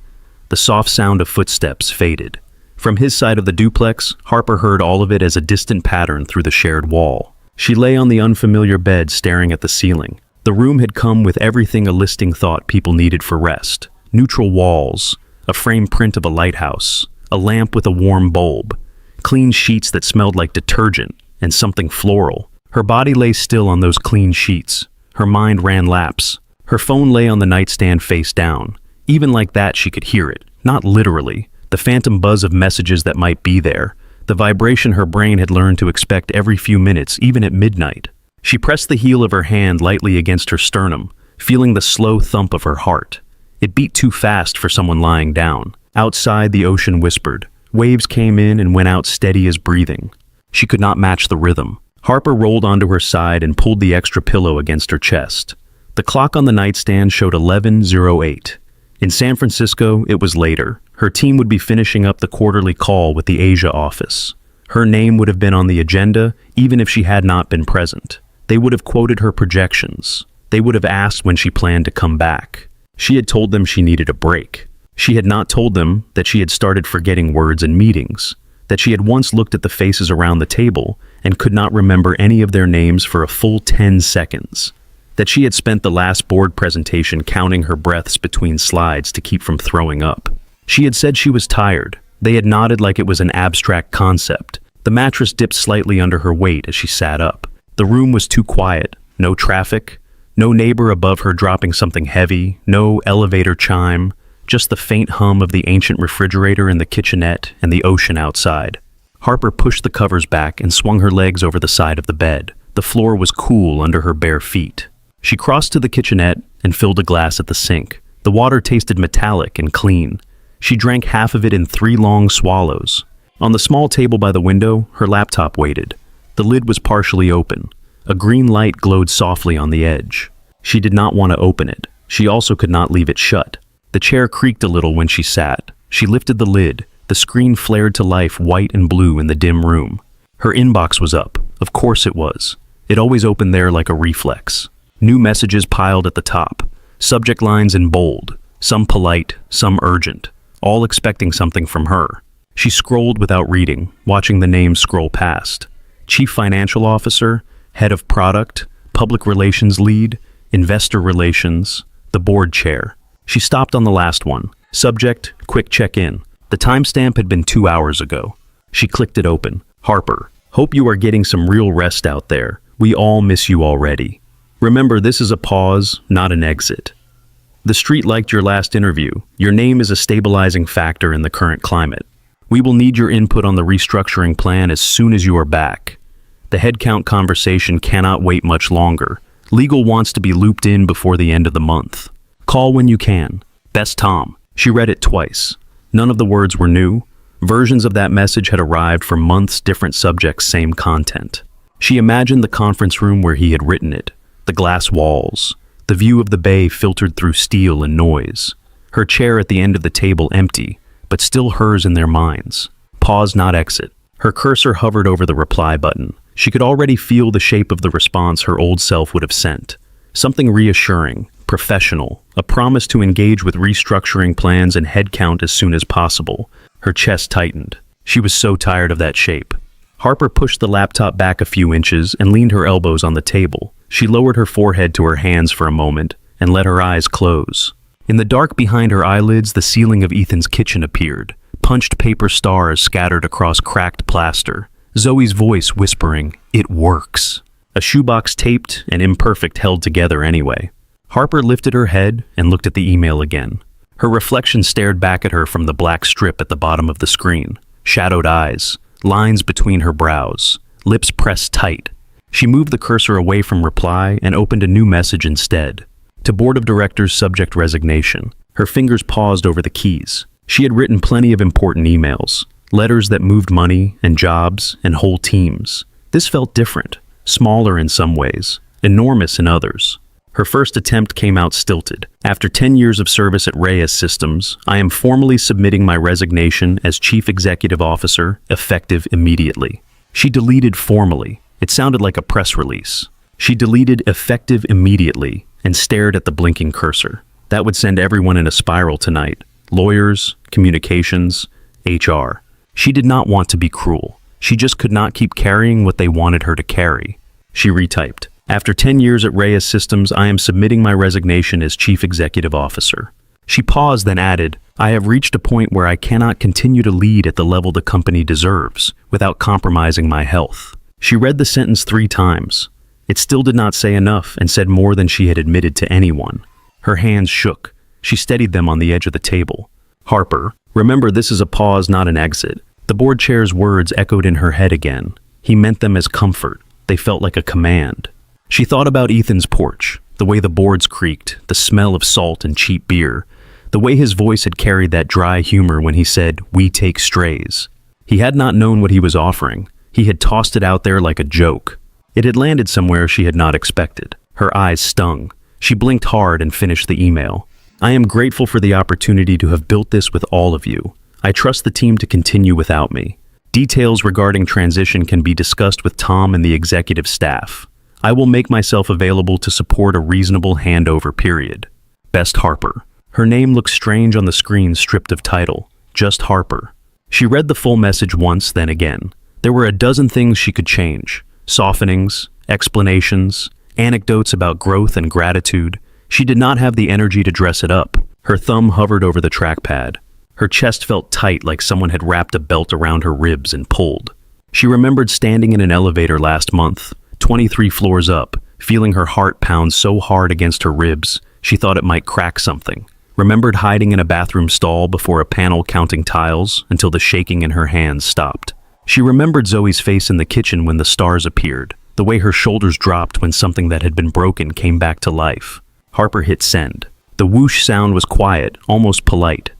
The soft sound of footsteps faded. From his side of the duplex, Harper heard all of it as a distant pattern through the shared wall. She lay on the unfamiliar bed staring at the ceiling. The room had come with everything a listing thought people needed for rest. Neutral walls, a framed print of a lighthouse, a lamp with a warm bulb, clean sheets that smelled like detergent, and something floral. Her body lay still on those clean sheets. Her mind ran laps. Her phone lay on the nightstand face down. Even like that she could hear it, not literally. The phantom buzz of messages that might be there. The vibration her brain had learned to expect every few minutes, even at midnight. She pressed the heel of her hand lightly against her sternum, feeling the slow thump of her heart. It beat too fast for someone lying down. Outside, the ocean whispered. Waves came in and went out steady as breathing. She could not match the rhythm. Harper rolled onto her side and pulled the extra pillow against her chest. The clock on the nightstand showed 11:08. In San Francisco, it was later. Her team would be finishing up the quarterly call with the Asia office. Her name would have been on the agenda, even if she had not been present. They would have quoted her projections. They would have asked when she planned to come back. She had told them she needed a break. She had not told them that she had started forgetting words in meetings, that she had once looked at the faces around the table and could not remember any of their names for a full 10 seconds, that she had spent the last board presentation counting her breaths between slides to keep from throwing up. She had said she was tired. They had nodded like it was an abstract concept. The mattress dipped slightly under her weight as she sat up. The room was too quiet. No traffic. No neighbor above her dropping something heavy. No elevator chime. Just the faint hum of the ancient refrigerator in the kitchenette and the ocean outside. Harper pushed the covers back and swung her legs over the side of the bed. The floor was cool under her bare feet. She crossed to the kitchenette and filled a glass at the sink. The water tasted metallic and clean. She drank half of it in 3 long swallows. On the small table by the window, her laptop waited. The lid was partially open. A green light glowed softly on the edge. She did not want to open it. She also could not leave it shut. The chair creaked a little when she sat. She lifted the lid. The screen flared to life, white and blue in the dim room. Her inbox was up. Of course it was. It always opened there like a reflex. New messages piled at the top. Subject lines in bold. Some polite, some urgent. All expecting something from her. She scrolled without reading, watching the names scroll past. Chief Financial Officer, Head of Product, Public Relations Lead, Investor Relations, the Board Chair. She stopped on the last one. Subject, quick check-in. The timestamp had been 2 hours ago. She clicked it open. Harper, hope you are getting some real rest out there. We all miss you already. Remember, this is a pause, not an exit. The street liked your last interview. Your name is a stabilizing factor in the current climate. We will need your input on the restructuring plan as soon as you are back. The headcount conversation cannot wait much longer. Legal wants to be looped in before the end of the month. Call when you can. Best Tom. She read it twice. None of the words were new. Versions of that message had arrived for months, different subjects, same content. She imagined the conference room where he had written it. The glass walls. The view of the bay filtered through steel and noise. Her chair at the end of the table empty, but still hers in their minds. Pause, not exit. Her cursor hovered over the reply button. She could already feel the shape of the response her old self would have sent. Something reassuring, professional, a promise to engage with restructuring plans and headcount as soon as possible. Her chest tightened. She was so tired of that shape. Harper pushed the laptop back a few inches and leaned her elbows on the table. She lowered her forehead to her hands for a moment and let her eyes close. In the dark behind her eyelids, the ceiling of Ethan's kitchen appeared. Punched paper stars scattered across cracked plaster. Zoe's voice whispering, "It works." A shoebox taped and imperfect held together anyway. Harper lifted her head and looked at the email again. Her reflection stared back at her from the black strip at the bottom of the screen. Shadowed eyes, lines between her brows, lips pressed tight. She moved the cursor away from reply and opened a new message instead. To Board of Directors, subject resignation. Her fingers paused over the keys. She had written plenty of important emails, letters that moved money and jobs and whole teams. This felt different, smaller in some ways, enormous in others. Her first attempt came out stilted. After 10 years of service at Reyes Systems, I am formally submitting my resignation as Chief Executive Officer, effective immediately. She deleted formally. It sounded like a press release. She deleted effective immediately and stared at the blinking cursor. That would send everyone in a spiral tonight. Lawyers, communications, HR. She did not want to be cruel. She just could not keep carrying what they wanted her to carry. She retyped. After 10 years at Reyes Systems, I am submitting my resignation as Chief Executive Officer. She paused, then added, I have reached a point where I cannot continue to lead at the level the company deserves without compromising my health. She read the sentence 3 times. It still did not say enough and said more than she had admitted to anyone. Her hands shook. She steadied them on the edge of the table. Harper, remember, this is a pause, not an exit. The board chair's words echoed in her head again. He meant them as comfort. They felt like a command. She thought about Ethan's porch, the way the boards creaked, the smell of salt and cheap beer, the way his voice had carried that dry humor when he said, "We take strays." He had not known what he was offering. He had tossed it out there like a joke. It had landed somewhere she had not expected. Her eyes stung. She blinked hard and finished the email. I am grateful for the opportunity to have built this with all of you. I trust the team to continue without me. Details regarding transition can be discussed with Tom and the executive staff. I will make myself available to support a reasonable handover period. Best Harper. Her name looked strange on the screen, stripped of title. Just Harper. She read the full message once, then again. There were a dozen things she could change. Softenings, explanations, anecdotes about growth and gratitude. She did not have the energy to dress it up. Her thumb hovered over the trackpad. Her chest felt tight, like someone had wrapped a belt around her ribs and pulled. She remembered standing in an elevator last month, 23 floors up, feeling her heart pound so hard against her ribs, she thought it might crack something. Remembered hiding in a bathroom stall before a panel counting tiles until the shaking in her hands stopped. She remembered Zoe's face in the kitchen when the stars appeared, the way her shoulders dropped when something that had been broken came back to life. Harper hit send. The whoosh sound was quiet, almost polite.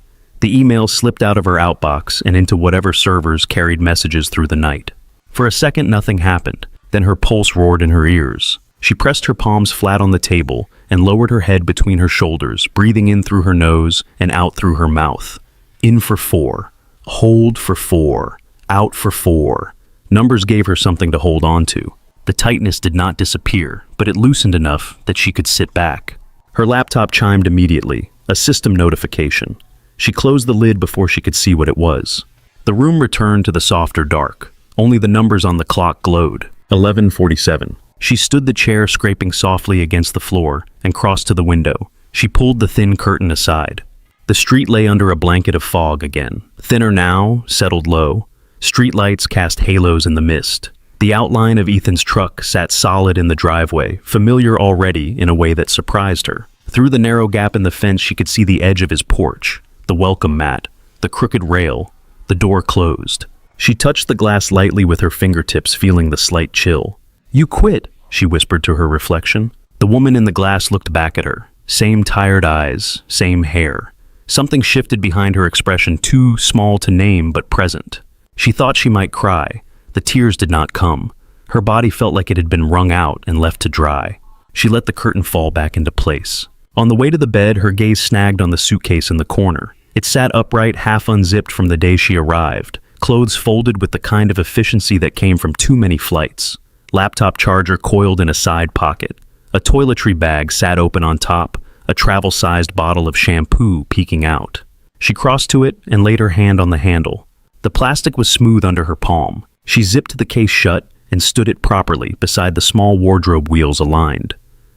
The email slipped out of her outbox and into whatever servers carried messages through the night. For a second, nothing happened. Then her pulse roared in her ears. She pressed her palms flat on the table and lowered her head between her shoulders, breathing in through her nose and out through her mouth. In for 4. Hold for 4. Out for 4. Numbers gave her something to hold on to. The tightness did not disappear, but it loosened enough that she could sit back. Her laptop chimed immediately, a system notification. She closed the lid before she could see what it was. The room returned to the softer dark. Only the numbers on the clock glowed. 11:47. She stood the chair scraping softly against the floor and crossed to the window. She pulled the thin curtain aside. The street lay under a blanket of fog again. Thinner now, settled low. Streetlights cast halos in the mist. The outline of Ethan's truck sat solid in the driveway, familiar already in a way that surprised her. Through the narrow gap in the fence, she could see the edge of his porch, the welcome mat, the crooked rail, the door closed. She touched the glass lightly with her fingertips, feeling the slight chill. "You quit," she whispered to her reflection. The woman in the glass looked back at her. Same tired eyes, same hair. Something shifted behind her expression, too small to name but present. She thought she might cry. The tears did not come. Her body felt like it had been wrung out and left to dry. She let the curtain fall back into place. On the way to the bed, her gaze snagged on the suitcase in the corner. It sat upright, half unzipped from the day she arrived, clothes folded with the kind of efficiency that came from too many flights. Laptop charger coiled in a side pocket. A toiletry bag sat open on top, a travel-sized bottle of shampoo peeking out. She crossed to it and laid her hand on the handle. The plastic was smooth under her palm. She zipped the case shut and stood it properly beside the small wardrobe wheels aligned.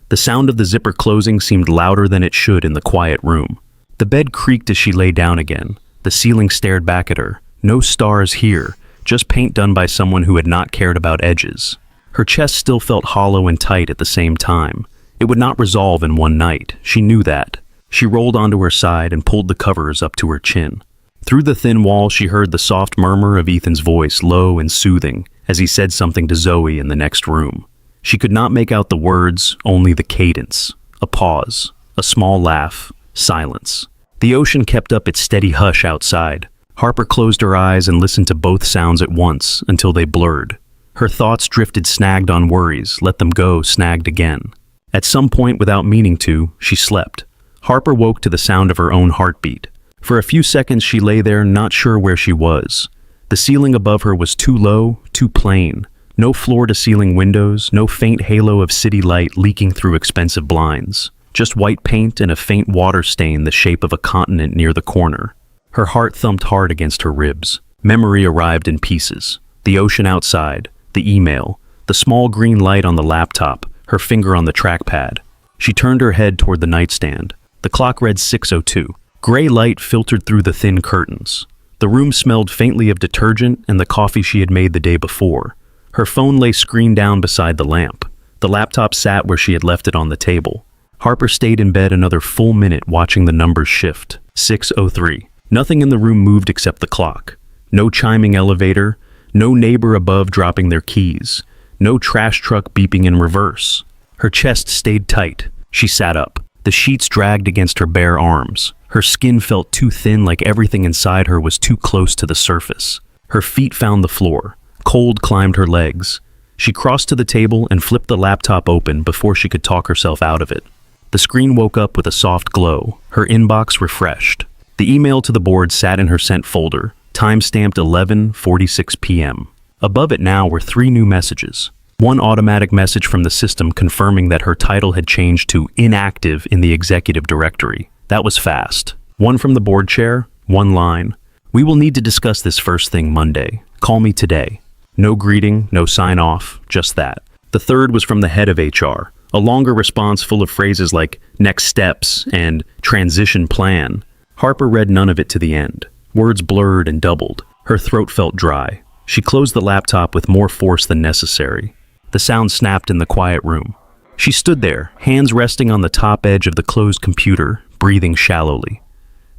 The sound of the zipper closing seemed louder than it should in the quiet room. The bed creaked as she lay down again. The ceiling stared back at her. No stars here, just paint done by someone who had not cared about edges. Her chest still felt hollow and tight at the same time. It would not resolve in one night. She knew that. She rolled onto her side and pulled the covers up to her chin. Through the thin wall, she heard the soft murmur of Ethan's voice, low and soothing, as he said something to Zoe in the next room. She could not make out the words, only the cadence. A pause, a small laugh, silence. The ocean kept up its steady hush outside. Harper closed her eyes and listened to both sounds at once until they blurred. Her thoughts drifted, snagged on worries, let them go, snagged again. At some point, without meaning to, she slept. Harper woke to the sound of her own heartbeat. For a few seconds she lay there, not sure where she was. The ceiling above her was too low, too plain. No floor-to-ceiling windows, no faint halo of city light leaking through expensive blinds. Just white paint and a faint water stain the shape of a continent near the corner. Her heart thumped hard against her ribs. Memory arrived in pieces. The ocean outside, the email, the small green light on the laptop, her finger on the trackpad. She turned her head toward the nightstand. The clock read 6:02. Gray light filtered through the thin curtains. The room smelled faintly of detergent and the coffee she had made the day before. Her phone lay screen down beside the lamp. The laptop sat where she had left it on the table. Harper stayed in bed another full minute watching the numbers shift. 6:03. Nothing in the room moved except the clock. No chiming elevator, no neighbor above dropping their keys, no trash truck beeping in reverse. Her chest stayed tight. She sat up. The sheets dragged against her bare arms. Her skin felt too thin, like everything inside her was too close to the surface. Her feet found the floor. Cold climbed her legs. She crossed to the table and flipped the laptop open before she could talk herself out of it. The screen woke up with a soft glow. Her inbox refreshed. The email to the board sat in her sent folder, time-stamped 11:46 p.m. Above it now were 3 new messages. One automatic message from the system confirming that her title had changed to inactive in the executive directory. That was fast. One from the board chair, one line. "We will need to discuss this first thing Monday. Call me today." No greeting, no sign-off, just that. The third was from the head of HR, a longer response full of phrases like next steps and transition plan. Harper read none of it to the end. Words blurred and doubled. Her throat felt dry. She closed the laptop with more force than necessary. The sound snapped in the quiet room. She stood there, hands resting on the top edge of the closed computer, breathing shallowly.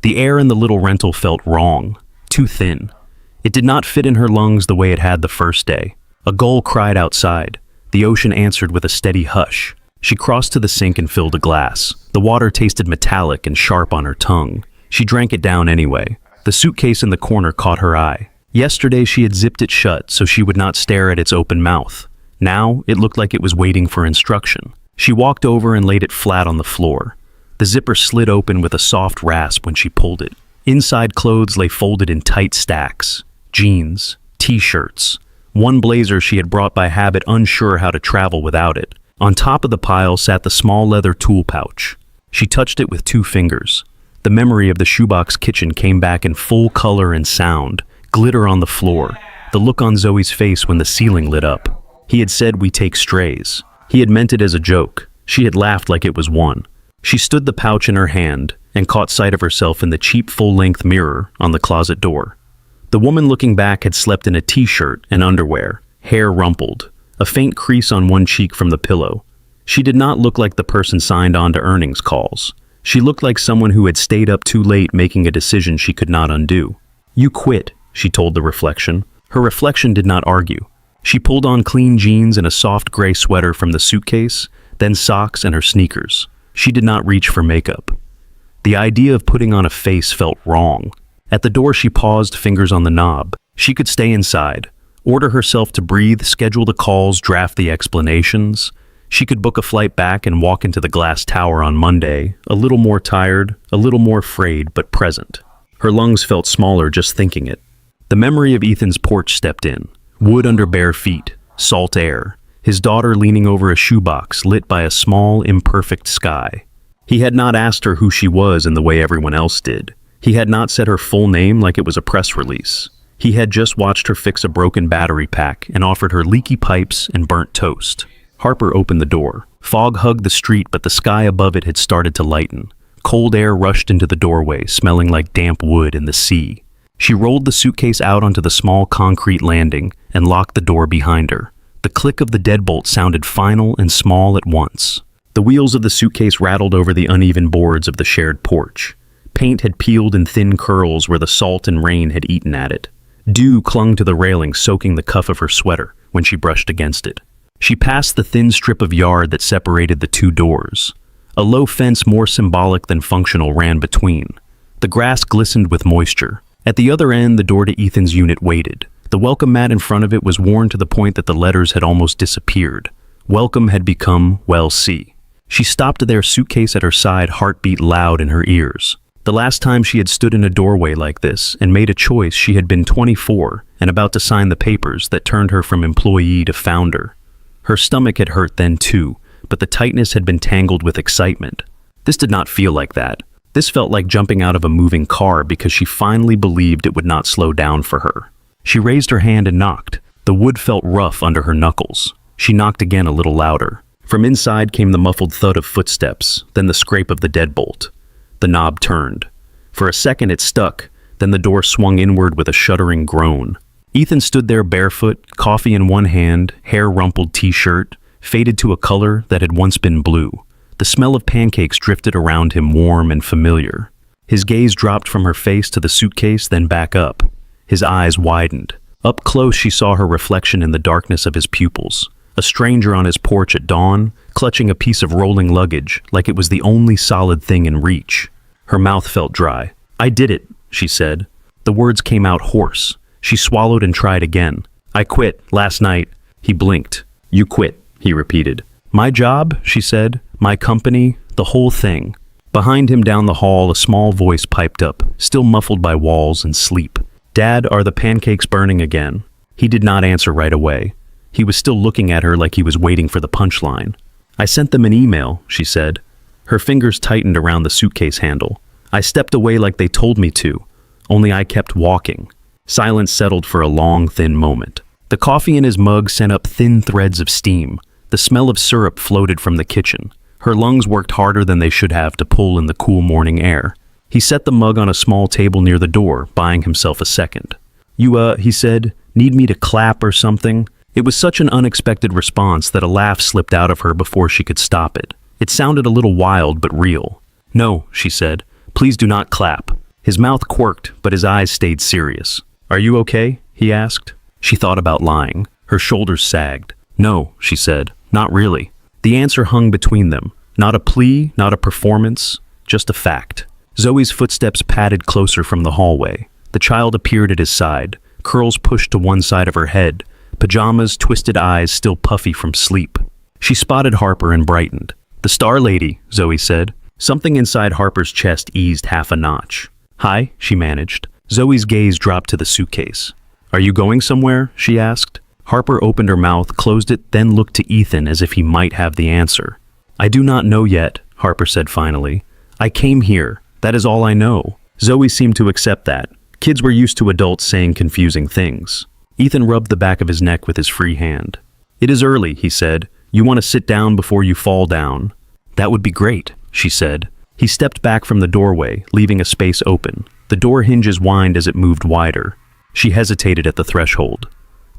The air in the little rental felt wrong, too thin. It did not fit in her lungs the way it had the first day. A gull cried outside. The ocean answered with a steady hush. She crossed to the sink and filled a glass. The water tasted metallic and sharp on her tongue. She drank it down anyway. The suitcase in the corner caught her eye. Yesterday she had zipped it shut so she would not stare at its open mouth. Now it looked like it was waiting for instruction. She walked over and laid it flat on the floor. The zipper slid open with a soft rasp when she pulled it. Inside clothes lay folded in tight stacks. Jeans, t-shirts. One blazer she had brought by habit, unsure how to travel without it. On top of the pile sat the small leather tool pouch. She touched it with 2 fingers. The memory of the shoebox kitchen came back in full color and sound. Glitter on the floor. The look on Zoe's face when the ceiling lit up. He had said, "We take strays." He had meant it as a joke. She had laughed like it was one. She stood the pouch in her hand and caught sight of herself in the cheap full-length mirror on the closet door. The woman looking back had slept in a t-shirt and underwear, hair rumpled, a faint crease on one cheek from the pillow. She did not look like the person signed on to earnings calls. She looked like someone who had stayed up too late making a decision she could not undo. "You quit," she told the reflection. Her reflection did not argue. She pulled on clean jeans and a soft gray sweater from the suitcase, then socks and her sneakers. She did not reach for makeup. The idea of putting on a face felt wrong. At the door she paused, fingers on the knob. She could stay inside, order herself to breathe, schedule the calls, draft the explanations. She could book a flight back and walk into the glass tower on Monday, a little more tired, a little more afraid, but present. Her lungs felt smaller just thinking it. The memory of Ethan's porch stepped in. Wood under bare feet, salt air, his daughter leaning over a shoebox lit by a small, imperfect sky. He had not asked her who she was in the way everyone else did. He had not said her full name like it was a press release. He had just watched her fix a broken battery pack and offered her leaky pipes and burnt toast. Harper opened the door. Fog hugged the street, but the sky above it had started to lighten. Cold air rushed into the doorway, smelling like damp wood in the sea. She rolled the suitcase out onto the small concrete landing and locked the door behind her. The click of the deadbolt sounded final and small at once. The wheels of the suitcase rattled over the uneven boards of the shared porch. Paint had peeled in thin curls where the salt and rain had eaten at it. Dew clung to the railing, soaking the cuff of her sweater when she brushed against it. She passed the thin strip of yard that separated the 2 doors. A low fence more symbolic than functional ran between. The grass glistened with moisture. At the other end, the door to Ethan's unit waited. The welcome mat in front of it was worn to the point that the letters had almost disappeared. Welcome had become, well, see. She stopped there, suitcase at her side, heartbeat loud in her ears. The last time she had stood in a doorway like this and made a choice, she had been 24 and about to sign the papers that turned her from employee to founder. Her stomach had hurt then too, but the tightness had been tangled with excitement. This did not feel like that. This felt like jumping out of a moving car because she finally believed it would not slow down for her. She raised her hand and knocked. The wood felt rough under her knuckles. She knocked again, a little louder. From inside came the muffled thud of footsteps, then the scrape of the deadbolt. The knob turned. For a second it stuck, then the door swung inward with a shuddering groan. Ethan stood there barefoot, coffee in one hand, hair rumpled t-shirt, faded to a color that had once been blue. The smell of pancakes drifted around him, warm and familiar. His gaze dropped from her face to the suitcase, then back up. His eyes widened. Up close she saw her reflection in the darkness of his pupils. A stranger on his porch at dawn, clutching a piece of rolling luggage like it was the only solid thing in reach. Her mouth felt dry. "I did it," she said. The words came out hoarse. She swallowed and tried again. "I quit, last night." He blinked. "You quit," he repeated. "My job," she said. "My company, the whole thing." Behind him down the hall, a small voice piped up, still muffled by walls and sleep. "Dad, are the pancakes burning again?" He did not answer right away. He was still looking at her like he was waiting for the punchline. "I sent them an email," she said. Her fingers tightened around the suitcase handle. "I stepped away like they told me to, only I kept walking." Silence settled for a long, thin moment. The coffee in his mug sent up thin threads of steam. The smell of syrup floated from the kitchen. Her lungs worked harder than they should have to pull in the cool morning air. He set the mug on a small table near the door, buying himself a second. You, he said, "need me to clap or something?" It was such an unexpected response that a laugh slipped out of her before she could stop it. It sounded a little wild but real. "No," she said. "Please do not clap." His mouth quirked, but his eyes stayed serious. "Are you okay?" he asked. She thought about lying. Her shoulders sagged. "No," she said. "Not really." The answer hung between them. Not a plea, not a performance, just a fact. Zoe's footsteps padded closer from the hallway. The child appeared at his side, curls pushed to one side of her head, pajamas, twisted eyes still puffy from sleep. She spotted Harper and brightened. "The Star Lady," Zoe said. Something inside Harper's chest eased half a notch. "Hi," she managed. Zoe's gaze dropped to the suitcase. "Are you going somewhere?" she asked. Harper opened her mouth, closed it, then looked to Ethan as if he might have the answer. "I do not know yet," Harper said finally. "I came here. That is all I know." Zoe seemed to accept that. Kids were used to adults saying confusing things. Ethan rubbed the back of his neck with his free hand. "It is early," he said. "You want to sit down before you fall down?" "That would be great," she said. He stepped back from the doorway, leaving a space open. The door hinges whined as it moved wider. She hesitated at the threshold.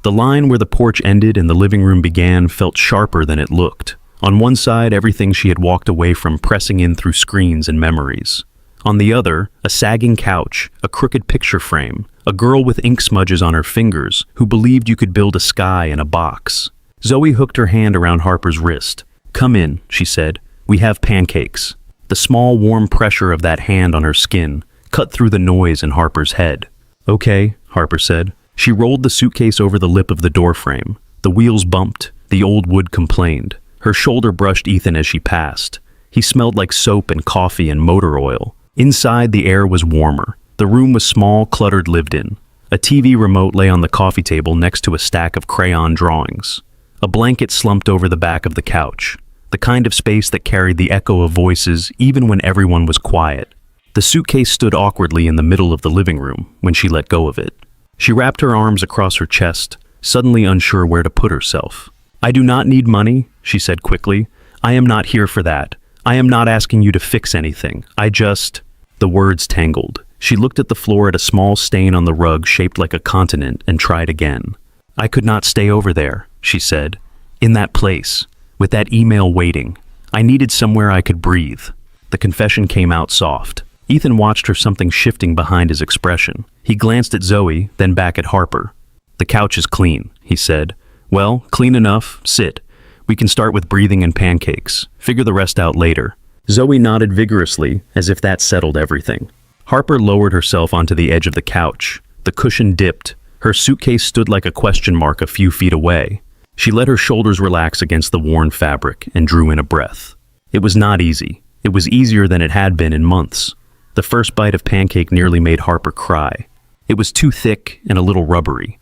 The line where the porch ended and the living room began felt sharper than it looked. On one side, everything she had walked away from pressing in through screens and memories. On the other, a sagging couch, a crooked picture frame, a girl with ink smudges on her fingers who believed you could build a sky in a box. Zoe hooked her hand around Harper's wrist. "Come in," she said. "We have pancakes." The small, warm pressure of that hand on her skin cut through the noise in Harper's head. "Okay," Harper said. She rolled the suitcase over the lip of the doorframe. The wheels bumped. The old wood complained. Her shoulder brushed Ethan as she passed. He smelled like soap and coffee and motor oil. Inside, the air was warmer. The room was small, cluttered, lived in. A TV remote lay on the coffee table next to a stack of crayon drawings. A blanket slumped over the back of the couch, the kind of space that carried the echo of voices even when everyone was quiet. The suitcase stood awkwardly in the middle of the living room when she let go of it. She wrapped her arms across her chest, suddenly unsure where to put herself. "I do not need money," she said quickly. "I am not here for that. I am not asking you to fix anything. I just—" The words tangled. She looked at the floor at a small stain on the rug shaped like a continent and tried again. "I could not stay over there," she said. "In that place, with that email waiting. I needed somewhere I could breathe." The confession came out soft. Ethan watched her, something shifting behind his expression. He glanced at Zoe, then back at Harper. "The couch is clean," he said. "Well, clean enough. Sit. We can start with breathing and pancakes. Figure the rest out later." Zoe nodded vigorously, as if that settled everything. Harper lowered herself onto the edge of the couch. The cushion dipped. Her suitcase stood like a question mark a few feet away. She let her shoulders relax against the worn fabric and drew in a breath. It was not easy. It was easier than it had been in months. The first bite of pancake nearly made Harper cry. It was too thick and a little rubbery.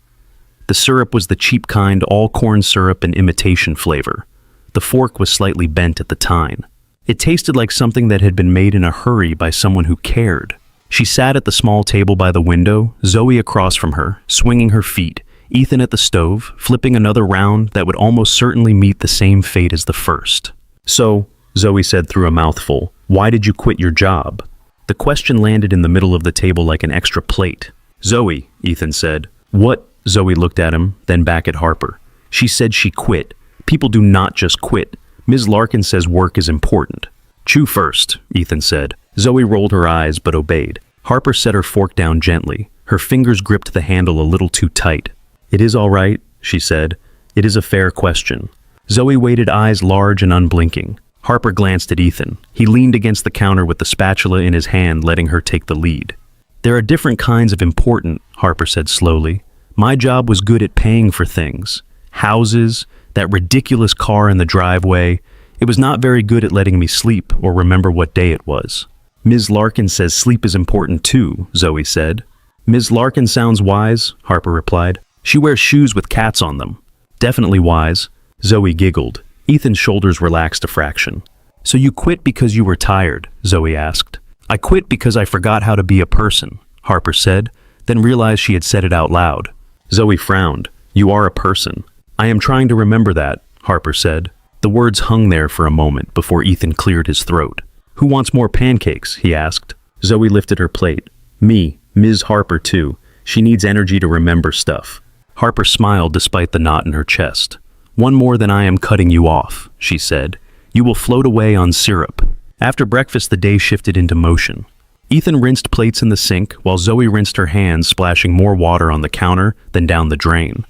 The syrup was the cheap kind, all corn syrup and imitation flavor. The fork was slightly bent at the tine. It tasted like something that had been made in a hurry by someone who cared. She sat at the small table by the window, Zoe across from her, swinging her feet, Ethan at the stove, flipping another round that would almost certainly meet the same fate as the first. "So," Zoe said through a mouthful, "why did you quit your job?" The question landed in the middle of the table like an extra plate. "Zoe," Ethan said. "What?" Zoe looked at him, then back at Harper. "She said she quit. People do not just quit. Ms. Larkin says work is important." "Chew first," Ethan said. Zoe rolled her eyes but obeyed. Harper set her fork down gently. Her fingers gripped the handle a little too tight. "It is all right," she said. "It is a fair question." Zoe waited, eyes large and unblinking. Harper glanced at Ethan. He leaned against the counter with the spatula in his hand, letting her take the lead. "There are different kinds of important," Harper said slowly. "My job was good at paying for things. Houses, that ridiculous car in the driveway. It was not very good at letting me sleep or remember what day it was." "Ms. Larkin says sleep is important too," Zoe said. "Ms. Larkin sounds wise," Harper replied. "She wears shoes with cats on them." "Definitely wise." Zoe giggled. Ethan's shoulders relaxed a fraction. "So you quit because you were tired?" Zoe asked. "I quit because I forgot how to be a person," Harper said, then realized she had said it out loud. Zoe frowned. "You are a person." "I am trying to remember that," Harper said. The words hung there for a moment before Ethan cleared his throat. "Who wants more pancakes?" he asked. Zoe lifted her plate. "Me, Ms. Harper too. She needs energy to remember stuff." Harper smiled despite the knot in her chest. "One more than I am cutting you off," she said. "You will float away on syrup." After breakfast, the day shifted into motion. Ethan rinsed plates in the sink while Zoe rinsed her hands, splashing more water on the counter than down the drain.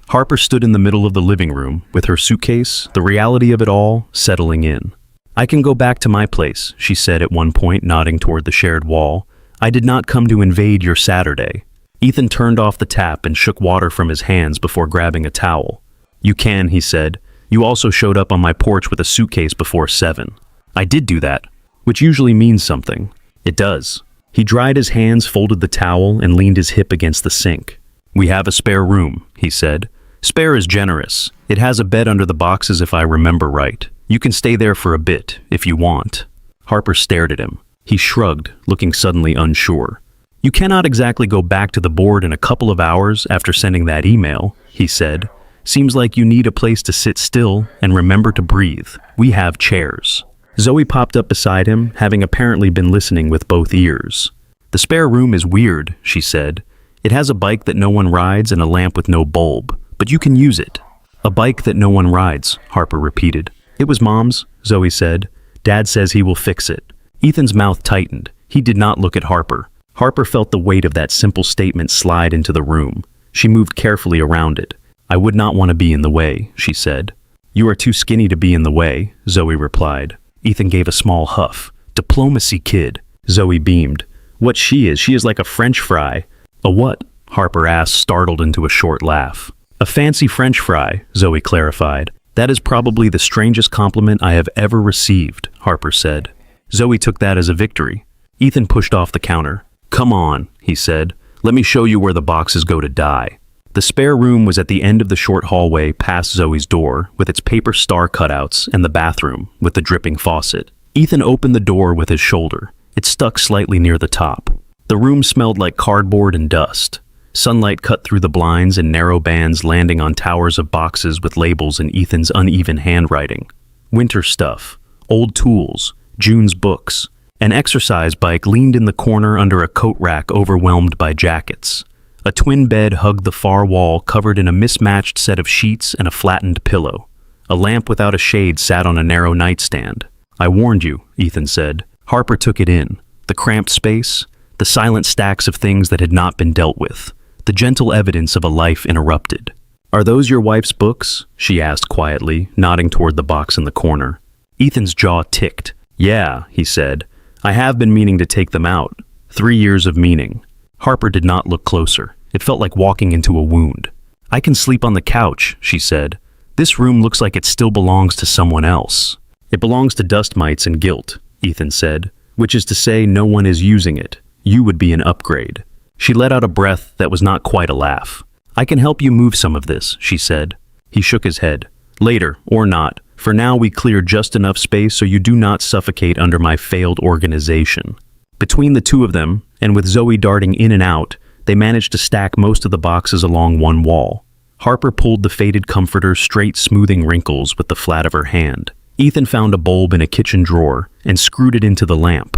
Harper stood in the middle of the living room with her suitcase, the reality of it all settling in. "I can go back to my place," she said at one point, nodding toward the shared wall. "I did not come to invade your Saturday." Ethan turned off the tap and shook water from his hands before grabbing a towel. "You can," he said. "You also showed up on my porch with a suitcase before 7. "I did do that," which usually means something. It does. He dried his hands, folded the towel, and leaned his hip against the sink. "We have a spare room," he said. "Spare is generous. It has a bed under the boxes if I remember right. You can stay there for a bit, if you want." Harper stared at him. He shrugged, looking suddenly unsure. "You cannot exactly go back to the board in a couple of hours after sending that email," he said. "Seems like you need a place to sit still and remember to breathe. We have chairs." Zoe popped up beside him, having apparently been listening with both ears. "The spare room is weird," she said. "It has a bike that no one rides and a lamp with no bulb, but you can use it." "A bike that no one rides," Harper repeated. "It was Mom's," Zoe said. "Dad says he will fix it." Ethan's mouth tightened. He did not look at Harper. Harper felt the weight of that simple statement slide into the room. She moved carefully around it. "I would not want to be in the way," she said. "You are too skinny to be in the way," Zoe replied. Ethan gave a small huff. "Diplomacy, kid." Zoe beamed. "What she is like a French fry." "A what?" Harper asked, startled into a short laugh. "A fancy French fry," Zoe clarified. "That is probably the strangest compliment I have ever received," Harper said. Zoe took that as a victory. Ethan pushed off the counter. "Come on," he said. "Let me show you where the boxes go to die." The spare room was at the end of the short hallway past Zoe's door, with its paper star cutouts, and the bathroom, with the dripping faucet. Ethan opened the door with his shoulder. It stuck slightly near the top. The room smelled like cardboard and dust. Sunlight cut through the blinds in narrow bands, landing on towers of boxes with labels in Ethan's uneven handwriting. Winter stuff, old tools, June's books. An exercise bike leaned in the corner under a coat rack overwhelmed by jackets. A twin bed hugged the far wall, covered in a mismatched set of sheets and a flattened pillow. A lamp without a shade sat on a narrow nightstand. "I warned you," Ethan said. Harper took it in. The cramped space, the silent stacks of things that had not been dealt with, the gentle evidence of a life interrupted. "Are those your wife's books?" she asked quietly, nodding toward the box in the corner. Ethan's jaw ticked. "Yeah," he said. "I have been meaning to take them out. 3 years of meaning." Harper did not look closer. It felt like walking into a wound. "I can sleep on the couch," she said. "This room looks like it still belongs to someone else." "It belongs to dust mites and guilt," Ethan said, "which is to say no one is using it. You would be an upgrade." She let out a breath that was not quite a laugh. "I can help you move some of this," she said. He shook his head. "Later, or not. For now we clear just enough space so you do not suffocate under my failed organization." Between the two of them, and with Zoe darting in and out, they managed to stack most of the boxes along one wall. Harper pulled the faded comforter straight, smoothing wrinkles with the flat of her hand. Ethan found a bulb in a kitchen drawer and screwed it into the lamp.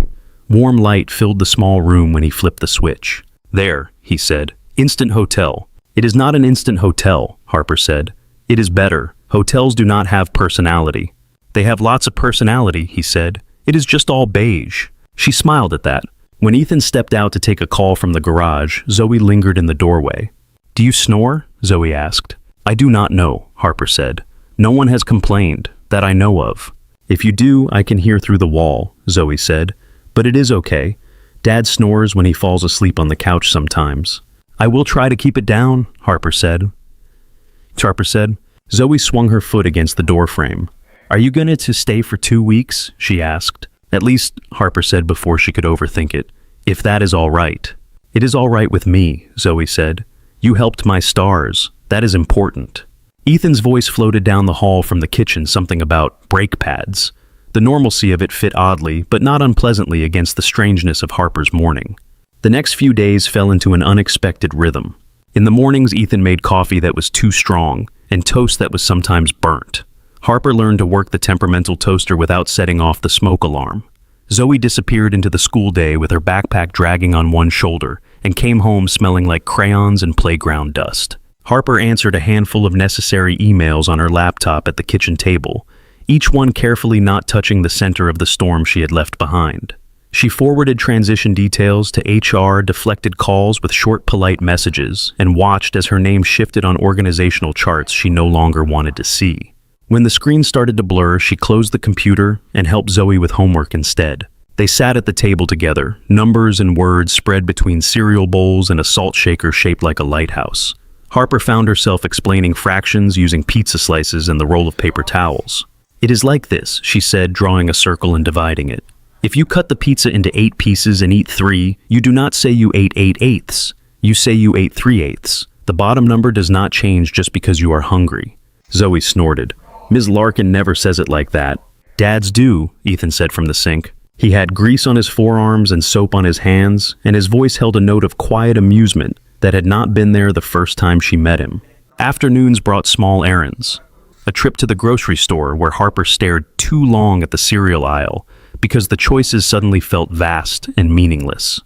Warm light filled the small room when he flipped the switch. "There," he said. "Instant hotel." "It is not an instant hotel," Harper said. "It is better. Hotels do not have personality." "They have lots of personality," he said. "It is just all beige." She smiled at that. When Ethan stepped out to take a call from the garage, Zoe lingered in the doorway. "Do you snore?" Zoe asked. "I do not know," Harper said. "No one has complained, that I know of." "If you do, I can hear through the wall," Zoe said. "But it is okay. Dad snores when he falls asleep on the couch sometimes." "I will try to keep it down," Harper said. Zoe swung her foot against the doorframe. "Are you going to stay for 2 weeks?" she asked. "At least," Harper said before she could overthink it, "if that is all right." "It is all right with me," Zoe said. "You helped my stars. That is important." Ethan's voice floated down the hall from the kitchen, something about brake pads. The normalcy of it fit oddly, but not unpleasantly, against the strangeness of Harper's morning. The next few days fell into an unexpected rhythm. In the mornings, Ethan made coffee that was too strong, and toast that was sometimes burnt. Harper learned to work the temperamental toaster without setting off the smoke alarm. Zoe disappeared into the school day with her backpack dragging on one shoulder and came home smelling like crayons and playground dust. Harper answered a handful of necessary emails on her laptop at the kitchen table, each one carefully not touching the center of the storm she had left behind. She forwarded transition details to HR, deflected calls with short, polite messages, and watched as her name shifted on organizational charts she no longer wanted to see. When the screen started to blur, she closed the computer and helped Zoe with homework instead. They sat at the table together, numbers and words spread between cereal bowls and a salt shaker shaped like a lighthouse. Harper found herself explaining fractions using pizza slices and the roll of paper towels. "It is like this," she said, drawing a circle and dividing it. "If you cut the pizza into 8 pieces and eat 3, you do not say you ate 8/8. You say you ate 3/8. The bottom number does not change just because you are hungry." Zoe snorted. "Ms. Larkin never says it like that." "Dads do," Ethan said from the sink. He had grease on his forearms and soap on his hands, and his voice held a note of quiet amusement that had not been there the first time she met him. Afternoons brought small errands. A trip to the grocery store where Harper stared too long at the cereal aisle because the choices suddenly felt vast and meaningless.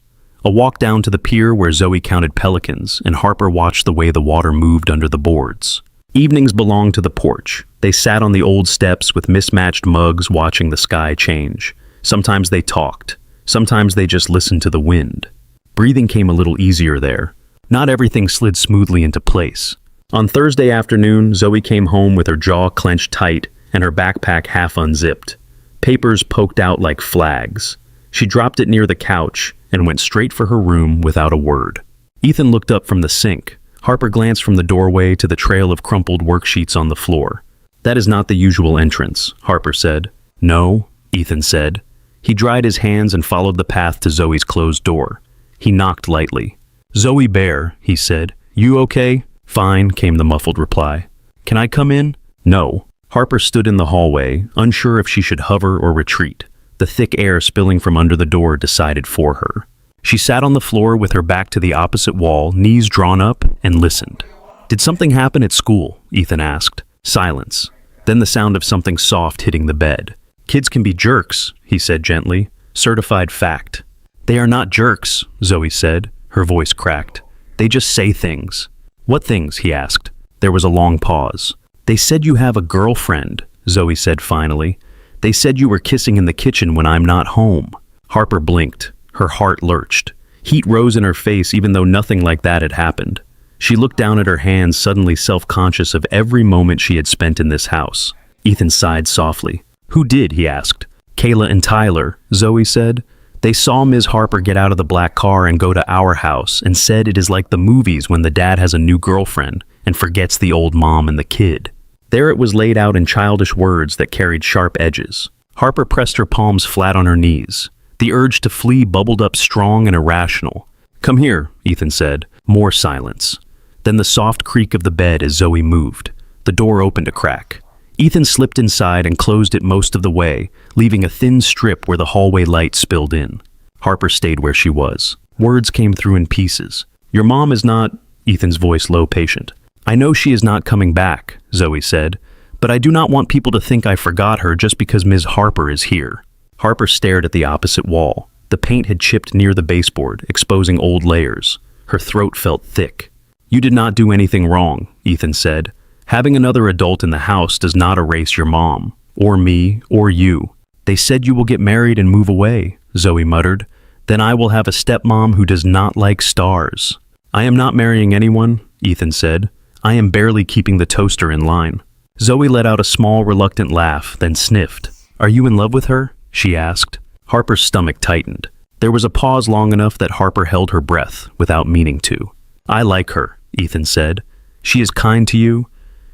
A walk down to the pier where Zoe counted pelicans and Harper watched the way the water moved under the boards. Evenings belonged to the porch. They sat on the old steps with mismatched mugs watching the sky change. Sometimes they talked. Sometimes they just listened to the wind. Breathing came a little easier there. Not everything slid smoothly into place. On Thursday afternoon, Zoe came home with her jaw clenched tight and her backpack half unzipped. Papers poked out like flags. She dropped it near the couch and went straight for her room without a word. Ethan looked up from the sink. Harper glanced from the doorway to the trail of crumpled worksheets on the floor. "That is not the usual entrance," Harper said. "No," Ethan said. He dried his hands and followed the path to Zoe's closed door. He knocked lightly. "Zoe Bear," he said. "You okay?" "Fine," came the muffled reply. "Can I come in?" "No." Harper stood in the hallway, unsure if she should hover or retreat. The thick air spilling from under the door decided for her. She sat on the floor with her back to the opposite wall, knees drawn up, and listened. "Did something happen at school?" Ethan asked. Silence. Then the sound of something soft hitting the bed. "Kids can be jerks," he said gently. "Certified fact." "They are not jerks," Zoe said. Her voice cracked. "They just say things." "What things?" he asked. There was a long pause. "They said you have a girlfriend," Zoe said finally. "They said you were kissing in the kitchen when I'm not home." Harper blinked. Her heart lurched. Heat rose in her face even though nothing like that had happened. She looked down at her hands, suddenly self-conscious of every moment she had spent in this house. Ethan sighed softly. "Who did?" he asked. "Kayla and Tyler," Zoe said. "They saw Ms. Harper get out of the black car and go to our house and said it is like the movies when the dad has a new girlfriend and forgets the old mom and the kid." There it was laid out in childish words that carried sharp edges. Harper pressed her palms flat on her knees. The urge to flee bubbled up strong and irrational. "Come here," Ethan said. More silence. Then the soft creak of the bed as Zoe moved. The door opened a crack. Ethan slipped inside and closed it most of the way, leaving a thin strip where the hallway light spilled in. Harper stayed where she was. Words came through in pieces. "Your mom is not," Ethan's voice low patient. "I know she is not coming back," Zoe said, "but I do not want people to think I forgot her just because Ms. Harper is here." Harper stared at the opposite wall. The paint had chipped near the baseboard, exposing old layers. Her throat felt thick. "You did not do anything wrong," Ethan said. "Having another adult in the house does not erase your mom, or me, or you." "They said you will get married and move away," Zoe muttered. "Then I will have a stepmom who does not like stars." "I am not marrying anyone," Ethan said. "I am barely keeping the toaster in line." Zoe let out a small, reluctant laugh, then sniffed. "Are you in love with her?" she asked. Harper's stomach tightened. There was a pause long enough that Harper held her breath without meaning to. "I like her," Ethan said. "She is kind to you.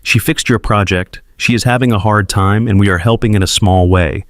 She fixed your project. She is having a hard time, and we are helping in a small way.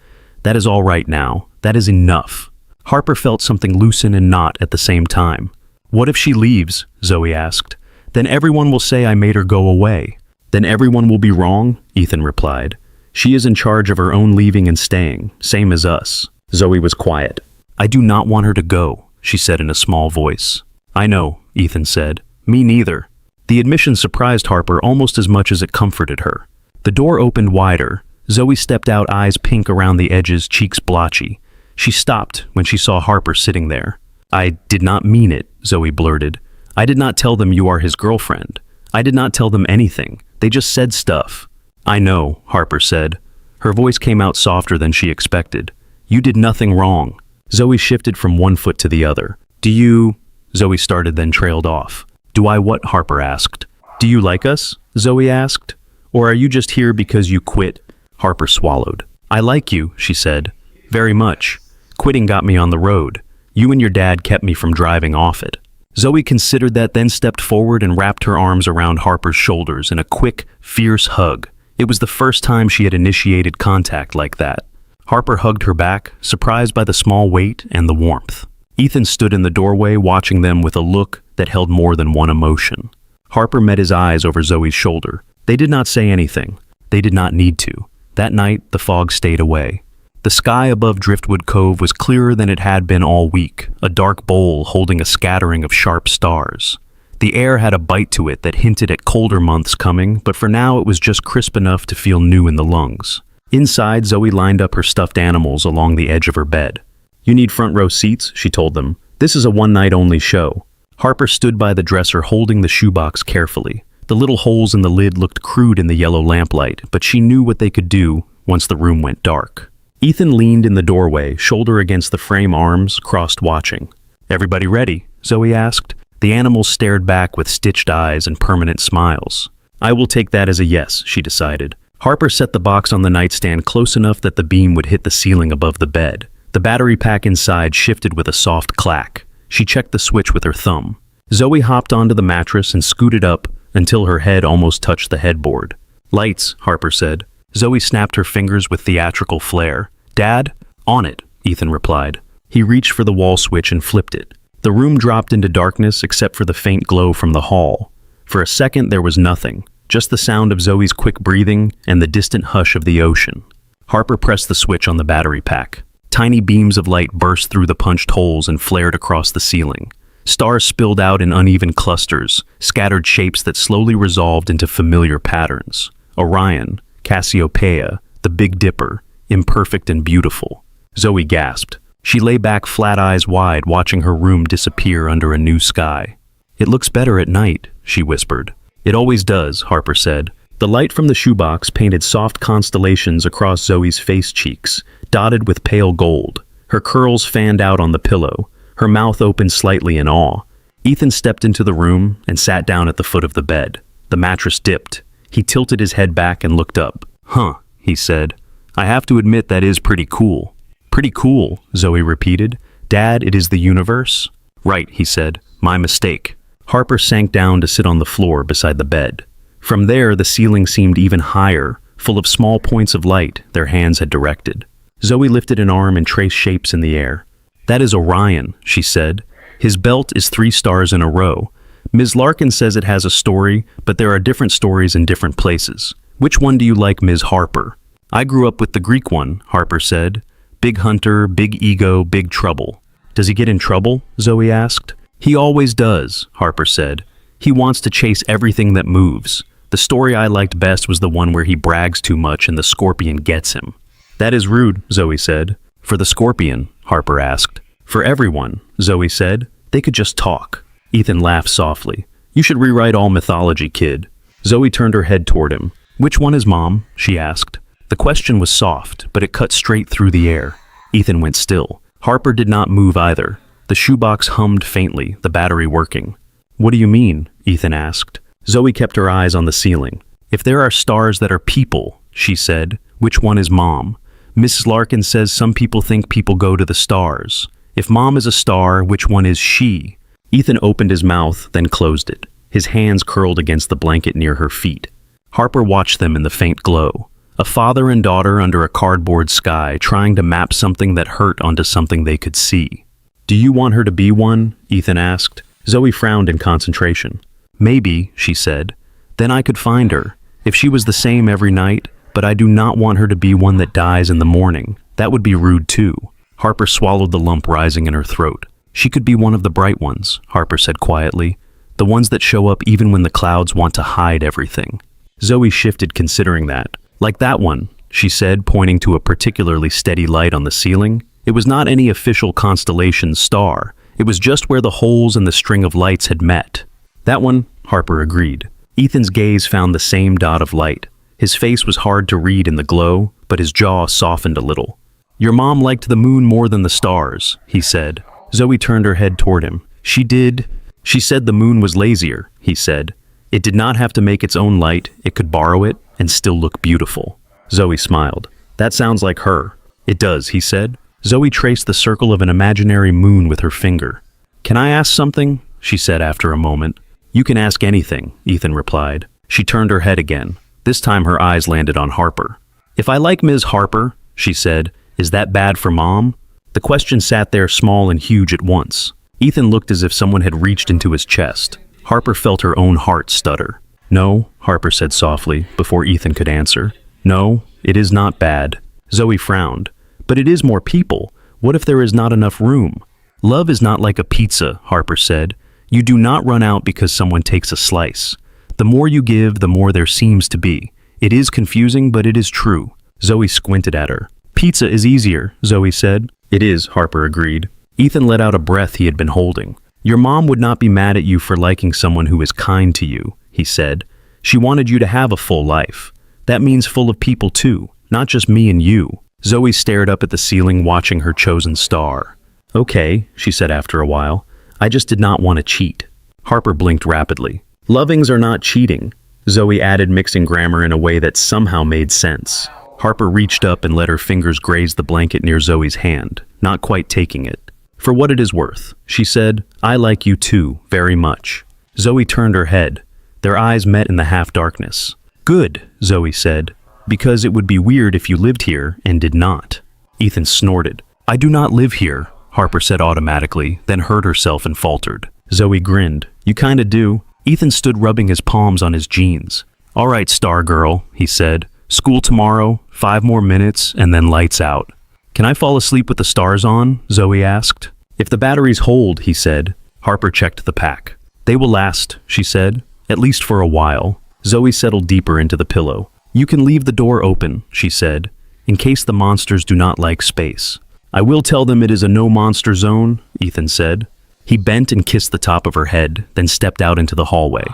That is all right now. That is enough." Harper felt something loosen and knot at the same time. "What if she leaves?" Zoe asked. "Then everyone will say I made her go away." "Then everyone will be wrong," Ethan replied. "She is in charge of her own leaving and staying, same as us." Zoe was quiet. "I do not want her to go," she said in a small voice. "I know," Ethan said. "Me neither." The admission surprised Harper almost as much as it comforted her. The door opened wider. Zoe stepped out, eyes pink around the edges, cheeks blotchy. She stopped when she saw Harper sitting there. "I did not mean it," Zoe blurted. "I did not tell them you are his girlfriend. I did not tell them anything. They just said stuff." "I know," Harper said. Her voice came out softer than she expected. "You did nothing wrong." Zoe shifted from one foot to the other. "Do you—" Zoe started, then trailed off. "Do I what?" Harper asked. "Do you like us?" Zoe asked. "Or are you just here because you quit?" Harper swallowed. "I like you," she said. "Very much. Quitting got me on the road. You and your dad kept me from driving off it. Zoe considered that, then stepped forward and wrapped her arms around Harper's shoulders in a quick, fierce hug. It was the first time she had initiated contact like that. Harper hugged her back, surprised by the small weight and the warmth. Ethan stood in the doorway watching them with a look that held more than one emotion. Harper met his eyes over Zoe's shoulder. They did not say anything. They did not need to. That night, the fog stayed away. The sky above Driftwood Cove was clearer than it had been all week, a dark bowl holding a scattering of sharp stars. The air had a bite to it that hinted at colder months coming, but for now it was just crisp enough to feel new in the lungs. Inside, Zoe lined up her stuffed animals along the edge of her bed. "You need front row seats," she told them. "This is a one-night-only show." Harper stood by the dresser holding the shoebox carefully. The little holes in the lid looked crude in the yellow lamplight, but she knew what they could do once the room went dark. Ethan leaned in the doorway, shoulder against the frame, arms crossed, watching. "Everybody ready?" Zoe asked. The animals stared back with stitched eyes and permanent smiles. "I will take that as a yes," she decided. Harper set the box on the nightstand close enough that the beam would hit the ceiling above the bed. The battery pack inside shifted with a soft clack. She checked the switch with her thumb. Zoe hopped onto the mattress and scooted up until her head almost touched the headboard. "Lights," Harper said. Zoe snapped her fingers with theatrical flair. "Dad, on it," Ethan replied. He reached for the wall switch and flipped it. The room dropped into darkness except for the faint glow from the hall. For a second there was nothing, just the sound of Zoe's quick breathing and the distant hush of the ocean. Harper pressed the switch on the battery pack. Tiny beams of light burst through the punched holes and flared across the ceiling. Stars spilled out in uneven clusters, scattered shapes that slowly resolved into familiar patterns. Orion, Cassiopeia, the Big Dipper, imperfect and beautiful. Zoe gasped. She lay back, flat eyes wide, watching her room disappear under a new sky. "It looks better at night," she whispered. "It always does," Harper said. The light from the shoebox painted soft constellations across Zoe's face cheeks, dotted with pale gold. Her curls fanned out on the pillow. Her mouth opened slightly in awe. Ethan stepped into the room and sat down at the foot of the bed. The mattress dipped. He tilted his head back and looked up. "Huh," he said. "I have to admit that is pretty cool." "Pretty cool," Zoe repeated. "Dad, it is the universe?" "Right," he said. "My mistake." Harper sank down to sit on the floor beside the bed. From there, the ceiling seemed even higher, full of small points of light their hands had directed. Zoe lifted an arm and traced shapes in the air. "That is Orion," she said. "His belt is 3 stars in a row. Ms. Larkin says it has a story, but there are different stories in different places. Which one do you like, Ms. Harper?" "I grew up with the Greek one," Harper said. "Big hunter, big ego, big trouble." "Does he get in trouble?" Zoe asked. "He always does," Harper said. "He wants to chase everything that moves. The story I liked best was the one where he brags too much and the scorpion gets him." "That is rude," Zoe said. "For the scorpion?" Harper asked. "For everyone," Zoe said. "They could just talk." Ethan laughed softly. "You should rewrite all mythology, kid." Zoe turned her head toward him. "Which one is Mom?" she asked. The question was soft, but it cut straight through the air. Ethan went still. Harper did not move either. The shoebox hummed faintly, the battery working. "What do you mean?" Ethan asked. Zoe kept her eyes on the ceiling. "If there are stars that are people," she said, "which one is Mom? Mrs. Larkin says some people think people go to the stars. If Mom is a star, which one is she?" Ethan opened his mouth, then closed it. His hands curled against the blanket near her feet. Harper watched them in the faint glow. A father and daughter under a cardboard sky, trying to map something that hurt onto something they could see. "Do you want her to be one?" Ethan asked. Zoe frowned in concentration. "Maybe," she said. "Then I could find her. If she was the same every night, but I do not want her to be one that dies in the morning. That would be rude too." Harper swallowed the lump rising in her throat. "She could be one of the bright ones," Harper said quietly. "The ones that show up even when the clouds want to hide everything." Zoe shifted, considering that. "Like that one," she said, pointing to a particularly steady light on the ceiling. It was not any official constellation star. It was just where the holes in the string of lights had met. "That one," Harper agreed. Ethan's gaze found the same dot of light. His face was hard to read in the glow, but his jaw softened a little. "Your mom liked the moon more than the stars," he said. Zoe turned her head toward him. "She did. She said the moon was lazier," he said. "It did not have to make its own light. It could borrow it and still look beautiful." Zoe smiled. "That sounds like her." "It does," he said. Zoe traced the circle of an imaginary moon with her finger. "Can I ask something?" she said after a moment. "You can ask anything," Ethan replied. She turned her head again. This time her eyes landed on Harper. "If I like Ms. Harper," she said, "is that bad for Mom?" The question sat there small and huge at once. Ethan looked as if someone had reached into his chest. Harper felt her own heart stutter. "No," Harper said softly, before Ethan could answer. "No, it is not bad." Zoe frowned. "But it is more people. What if there is not enough room?" "Love is not like a pizza," Harper said. "You do not run out because someone takes a slice. The more you give, the more there seems to be. It is confusing, but it is true." Zoe squinted at her. "Pizza is easier," Zoe said. "It is," Harper agreed. Ethan let out a breath he had been holding. "Your mom would not be mad at you for liking someone who is kind to you," he said. "She wanted you to have a full life. That means full of people too, not just me and you." Zoe stared up at the ceiling, watching her chosen star. "Okay," she said after a while. "I just did not want to cheat." Harper blinked rapidly. "Lovings are not cheating," Zoe added, mixing grammar in a way that somehow made sense. Harper reached up and let her fingers graze the blanket near Zoe's hand, not quite taking it. "For what it is worth," she said, "I like you too, very much." Zoe turned her head. Their eyes met in the half-darkness. "Good," Zoe said, "because it would be weird if you lived here and did not." Ethan snorted. "I do not live here," Harper said automatically, then heard herself and faltered. Zoe grinned. "You kinda do." Ethan stood rubbing his palms on his jeans. "All right, star girl," he said. "School tomorrow, 5 more minutes, and then lights out." "Can I fall asleep with the stars on?" Zoe asked. "If the batteries hold," he said. Harper checked the pack. "They will last," she said, "at least for a while." Zoe settled deeper into the pillow. "You can leave the door open," she said, "in case the monsters do not like space." "I will tell them it is a no-monster zone," Ethan said. He bent and kissed the top of her head, then stepped out into the hallway.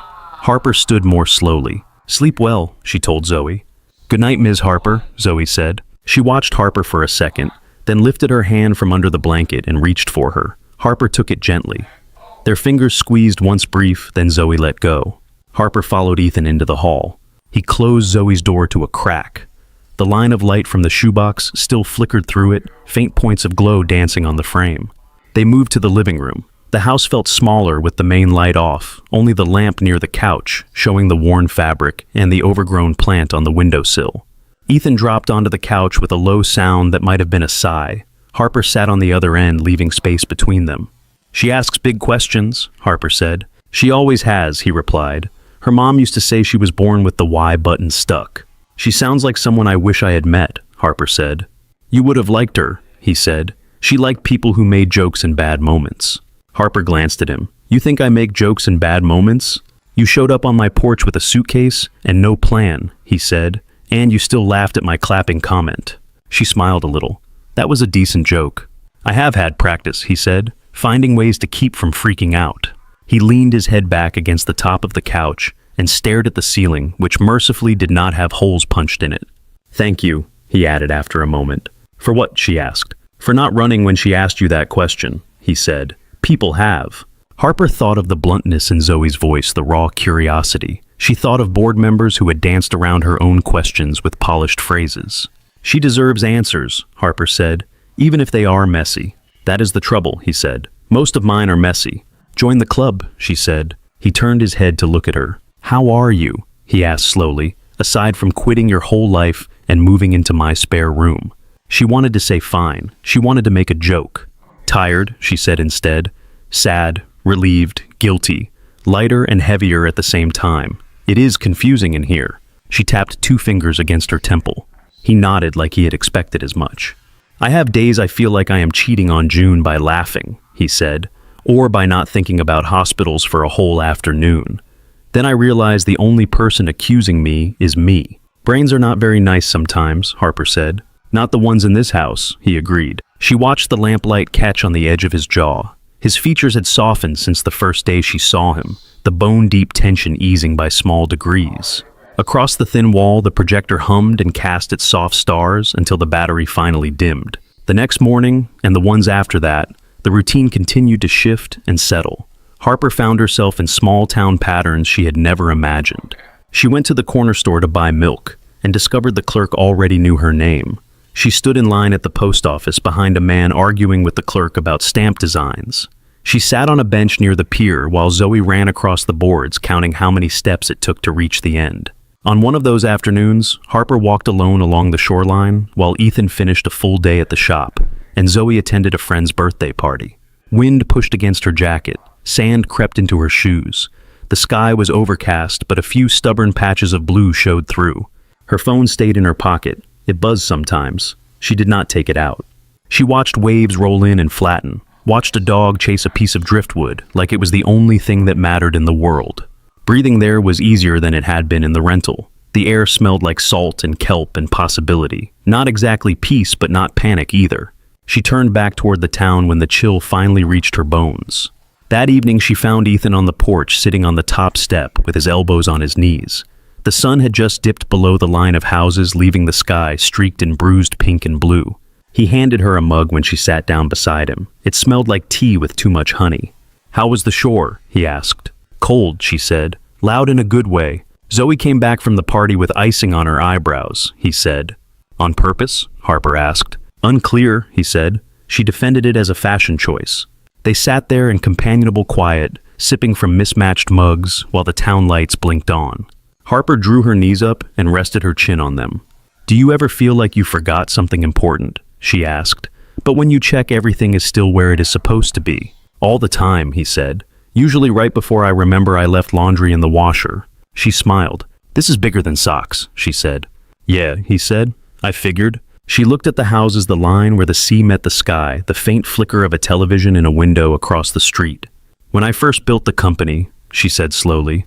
Harper stood more slowly. "Sleep well," she told Zoe. "Good night, Ms. Harper," Zoe said. She watched Harper for a second, then lifted her hand from under the blanket and reached for her. Harper took it gently. Their fingers squeezed once brief, then Zoe let go. Harper followed Ethan into the hall. He closed Zoe's door to a crack. The line of light from the shoebox still flickered through it, faint points of glow dancing on the frame. They moved to the living room. The house felt smaller with the main light off, only the lamp near the couch, showing the worn fabric and the overgrown plant on the windowsill. Ethan dropped onto the couch with a low sound that might have been a sigh. Harper sat on the other end, leaving space between them. "She asks big questions," Harper said. "She always has," he replied. "Her mom used to say she was born with the Y button stuck." "She sounds like someone I wish I had met," Harper said. "You would have liked her," he said. "She liked people who made jokes in bad moments." Harper glanced at him. "You think I make jokes in bad moments? You showed up on my porch with a suitcase and no plan," he said, "and you still laughed at my clapping comment." She smiled a little. "That was a decent joke." "I have had practice," he said, finding ways to keep from freaking out. He leaned his head back against the top of the couch and stared at the ceiling, which mercifully did not have holes punched in it. "Thank you," he added after a moment. "For what?" she asked. "For not running when she asked you that question," he said. "People have." Harper thought of the bluntness in Zoe's voice, the raw curiosity. She thought of board members who had danced around her own questions with polished phrases. "She deserves answers," Harper said, "even if they are messy." "That is the trouble," he said. "Most of mine are messy." "Join the club," she said. He turned his head to look at her. "How are you?" he asked slowly, "aside from quitting your whole life and moving into my spare room." She wanted to say fine. She wanted to make a joke. "Tired," she said instead. "Sad, relieved, guilty, lighter and heavier at the same time. It is confusing in here." She tapped 2 fingers against her temple. He nodded like he had expected as much. "I have days I feel like I am cheating on June by laughing," he said, "or by not thinking about hospitals for a whole afternoon. Then I realize the only person accusing me is me." "Brains are not very nice sometimes," Harper said. "Not the ones in this house," he agreed. She watched the lamplight catch on the edge of his jaw. His features had softened since the first day she saw him, the bone-deep tension easing by small degrees. Across the thin wall, the projector hummed and cast its soft stars until the battery finally dimmed. The next morning, and the ones after that, the routine continued to shift and settle. Harper found herself in small-town patterns she had never imagined. She went to the corner store to buy milk and discovered the clerk already knew her name. She stood in line at the post office behind a man arguing with the clerk about stamp designs. She sat on a bench near the pier while Zoe ran across the boards counting how many steps it took to reach the end. On one of those afternoons, Harper walked alone along the shoreline while Ethan finished a full day at the shop, and Zoe attended a friend's birthday party. Wind pushed against her jacket, sand crept into her shoes. The sky was overcast, but a few stubborn patches of blue showed through. Her phone stayed in her pocket. It buzzed sometimes. She did not take it out. She watched waves roll in and flatten, watched a dog chase a piece of driftwood like it was the only thing that mattered in the world. Breathing there was easier than it had been in the rental. The air smelled like salt and kelp and possibility. Not exactly peace, but not panic either. She turned back toward the town when the chill finally reached her bones. That evening she found Ethan on the porch sitting on the top step with his elbows on his knees. The sun had just dipped below the line of houses, leaving the sky streaked in bruised pink and blue. He handed her a mug when she sat down beside him. It smelled like tea with too much honey. "How was the shore?" he asked. "Cold," she said, loud in a good way. "Zoe came back from the party with icing on her eyebrows," he said. "On purpose?" Harper asked. "Unclear," he said. She defended it as a fashion choice. They sat there in companionable quiet, sipping from mismatched mugs while the town lights blinked on. Harper drew her knees up and rested her chin on them. "Do you ever feel like you forgot something important?" she asked. "But when you check, everything is still where it is supposed to be." "All the time," he said. "Usually right before I remember I left laundry in the washer." She smiled. "This is bigger than socks," she said. "Yeah," he said. "I figured." She looked at the houses, the line where the sea met the sky, the faint flicker of a television in a window across the street. "When I first built the company," she said slowly,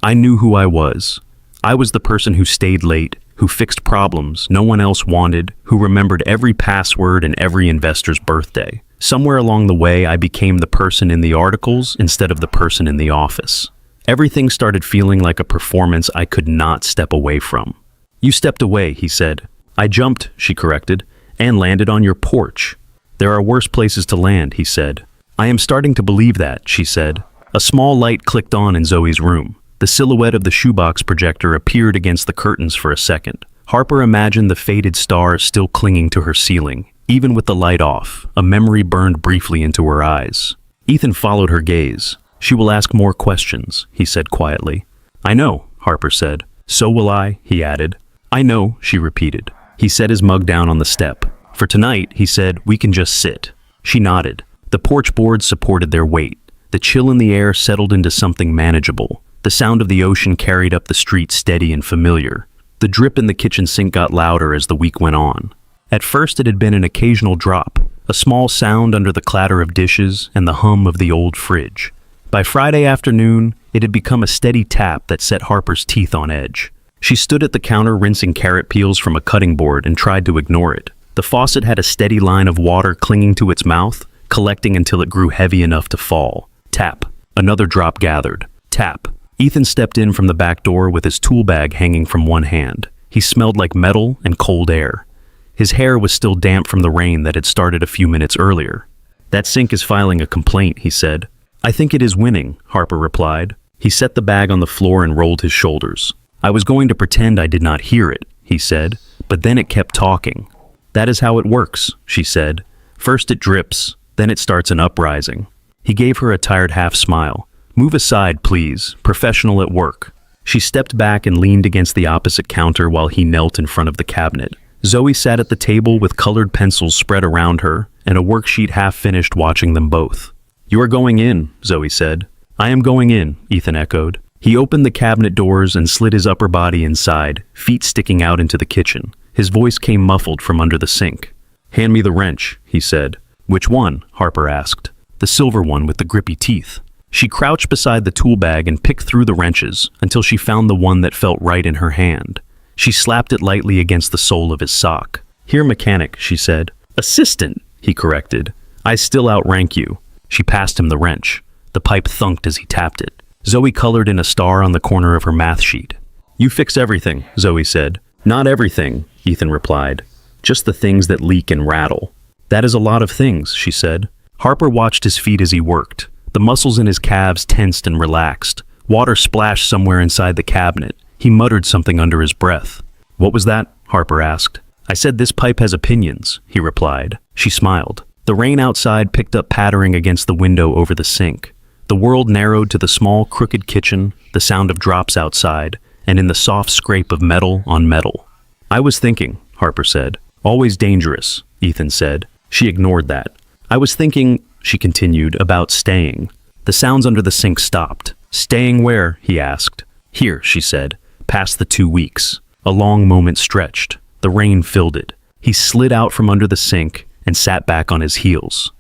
"I knew who I was. I was the person who stayed late, who fixed problems no one else wanted, who remembered every password and every investor's birthday. Somewhere along the way, I became the person in the articles instead of the person in the office. Everything started feeling like a performance I could not step away from." "You stepped away," he said. "I jumped," she corrected, "and landed on your porch." "There are worse places to land," he said. "I am starting to believe that," she said. A small light clicked on in Zoe's room. The silhouette of the shoebox projector appeared against the curtains for a second. Harper imagined the faded stars still clinging to her ceiling. Even with the light off, a memory burned briefly into her eyes. Ethan followed her gaze. "She will ask more questions," he said quietly. "I know," Harper said. "So will I," he added. "I know," she repeated. He set his mug down on the step. "For tonight," he said, "we can just sit." She nodded. The porch boards supported their weight. The chill in the air settled into something manageable. The sound of the ocean carried up the street steady and familiar. The drip in the kitchen sink got louder as the week went on. At first it had been an occasional drop, a small sound under the clatter of dishes and the hum of the old fridge. By Friday afternoon, it had become a steady tap that set Harper's teeth on edge. She stood at the counter rinsing carrot peels from a cutting board and tried to ignore it. The faucet had a steady line of water clinging to its mouth, collecting until it grew heavy enough to fall. Tap. Another drop gathered. Tap. Ethan stepped in from the back door with his tool bag hanging from one hand. He smelled like metal and cold air. His hair was still damp from the rain that had started a few minutes earlier. "That sink is filing a complaint," he said. "I think it is winning," Harper replied. He set the bag on the floor and rolled his shoulders. "I was going to pretend I did not hear it," he said, "but then it kept talking." "That is how it works," she said. "First it drips, then it starts an uprising." He gave her a tired half smile. "Move aside, please. Professional at work." She stepped back and leaned against the opposite counter while he knelt in front of the cabinet. Zoe sat at the table with colored pencils spread around her and a worksheet half finished, watching them both. "You are going in," Zoe said. "I am going in," Ethan echoed. He opened the cabinet doors and slid his upper body inside, feet sticking out into the kitchen. His voice came muffled from under the sink. "Hand me the wrench," he said. "Which one?" Harper asked. "The silver one with the grippy teeth." She crouched beside the tool bag and picked through the wrenches until she found the one that felt right in her hand. She slapped it lightly against the sole of his sock. "Here, mechanic," she said. "Assistant," he corrected. "I still outrank you." She passed him the wrench. The pipe thunked as he tapped it. Zoe colored in a star on the corner of her math sheet. "You fix everything," Zoe said. "Not everything," Ethan replied. "Just the things that leak and rattle." "That is a lot of things," she said. Harper watched his feet as he worked. The muscles in his calves tensed and relaxed. Water splashed somewhere inside the cabinet. He muttered something under his breath. "What was that?" Harper asked. I said this pipe has opinions, he replied. She smiled. The rain outside picked up pattering against the window over the sink. The world narrowed to the small, crooked kitchen, the sound of drops outside, and in the soft scrape of metal on metal. I was thinking, Harper said. Always dangerous, Ethan said. She ignored that. I was thinking, she continued, about staying. The sounds under the sink stopped. Staying where? He asked. Here, she said. Past the 2 weeks. A long moment stretched. The rain filled it. He slid out from under the sink and sat back on his heels.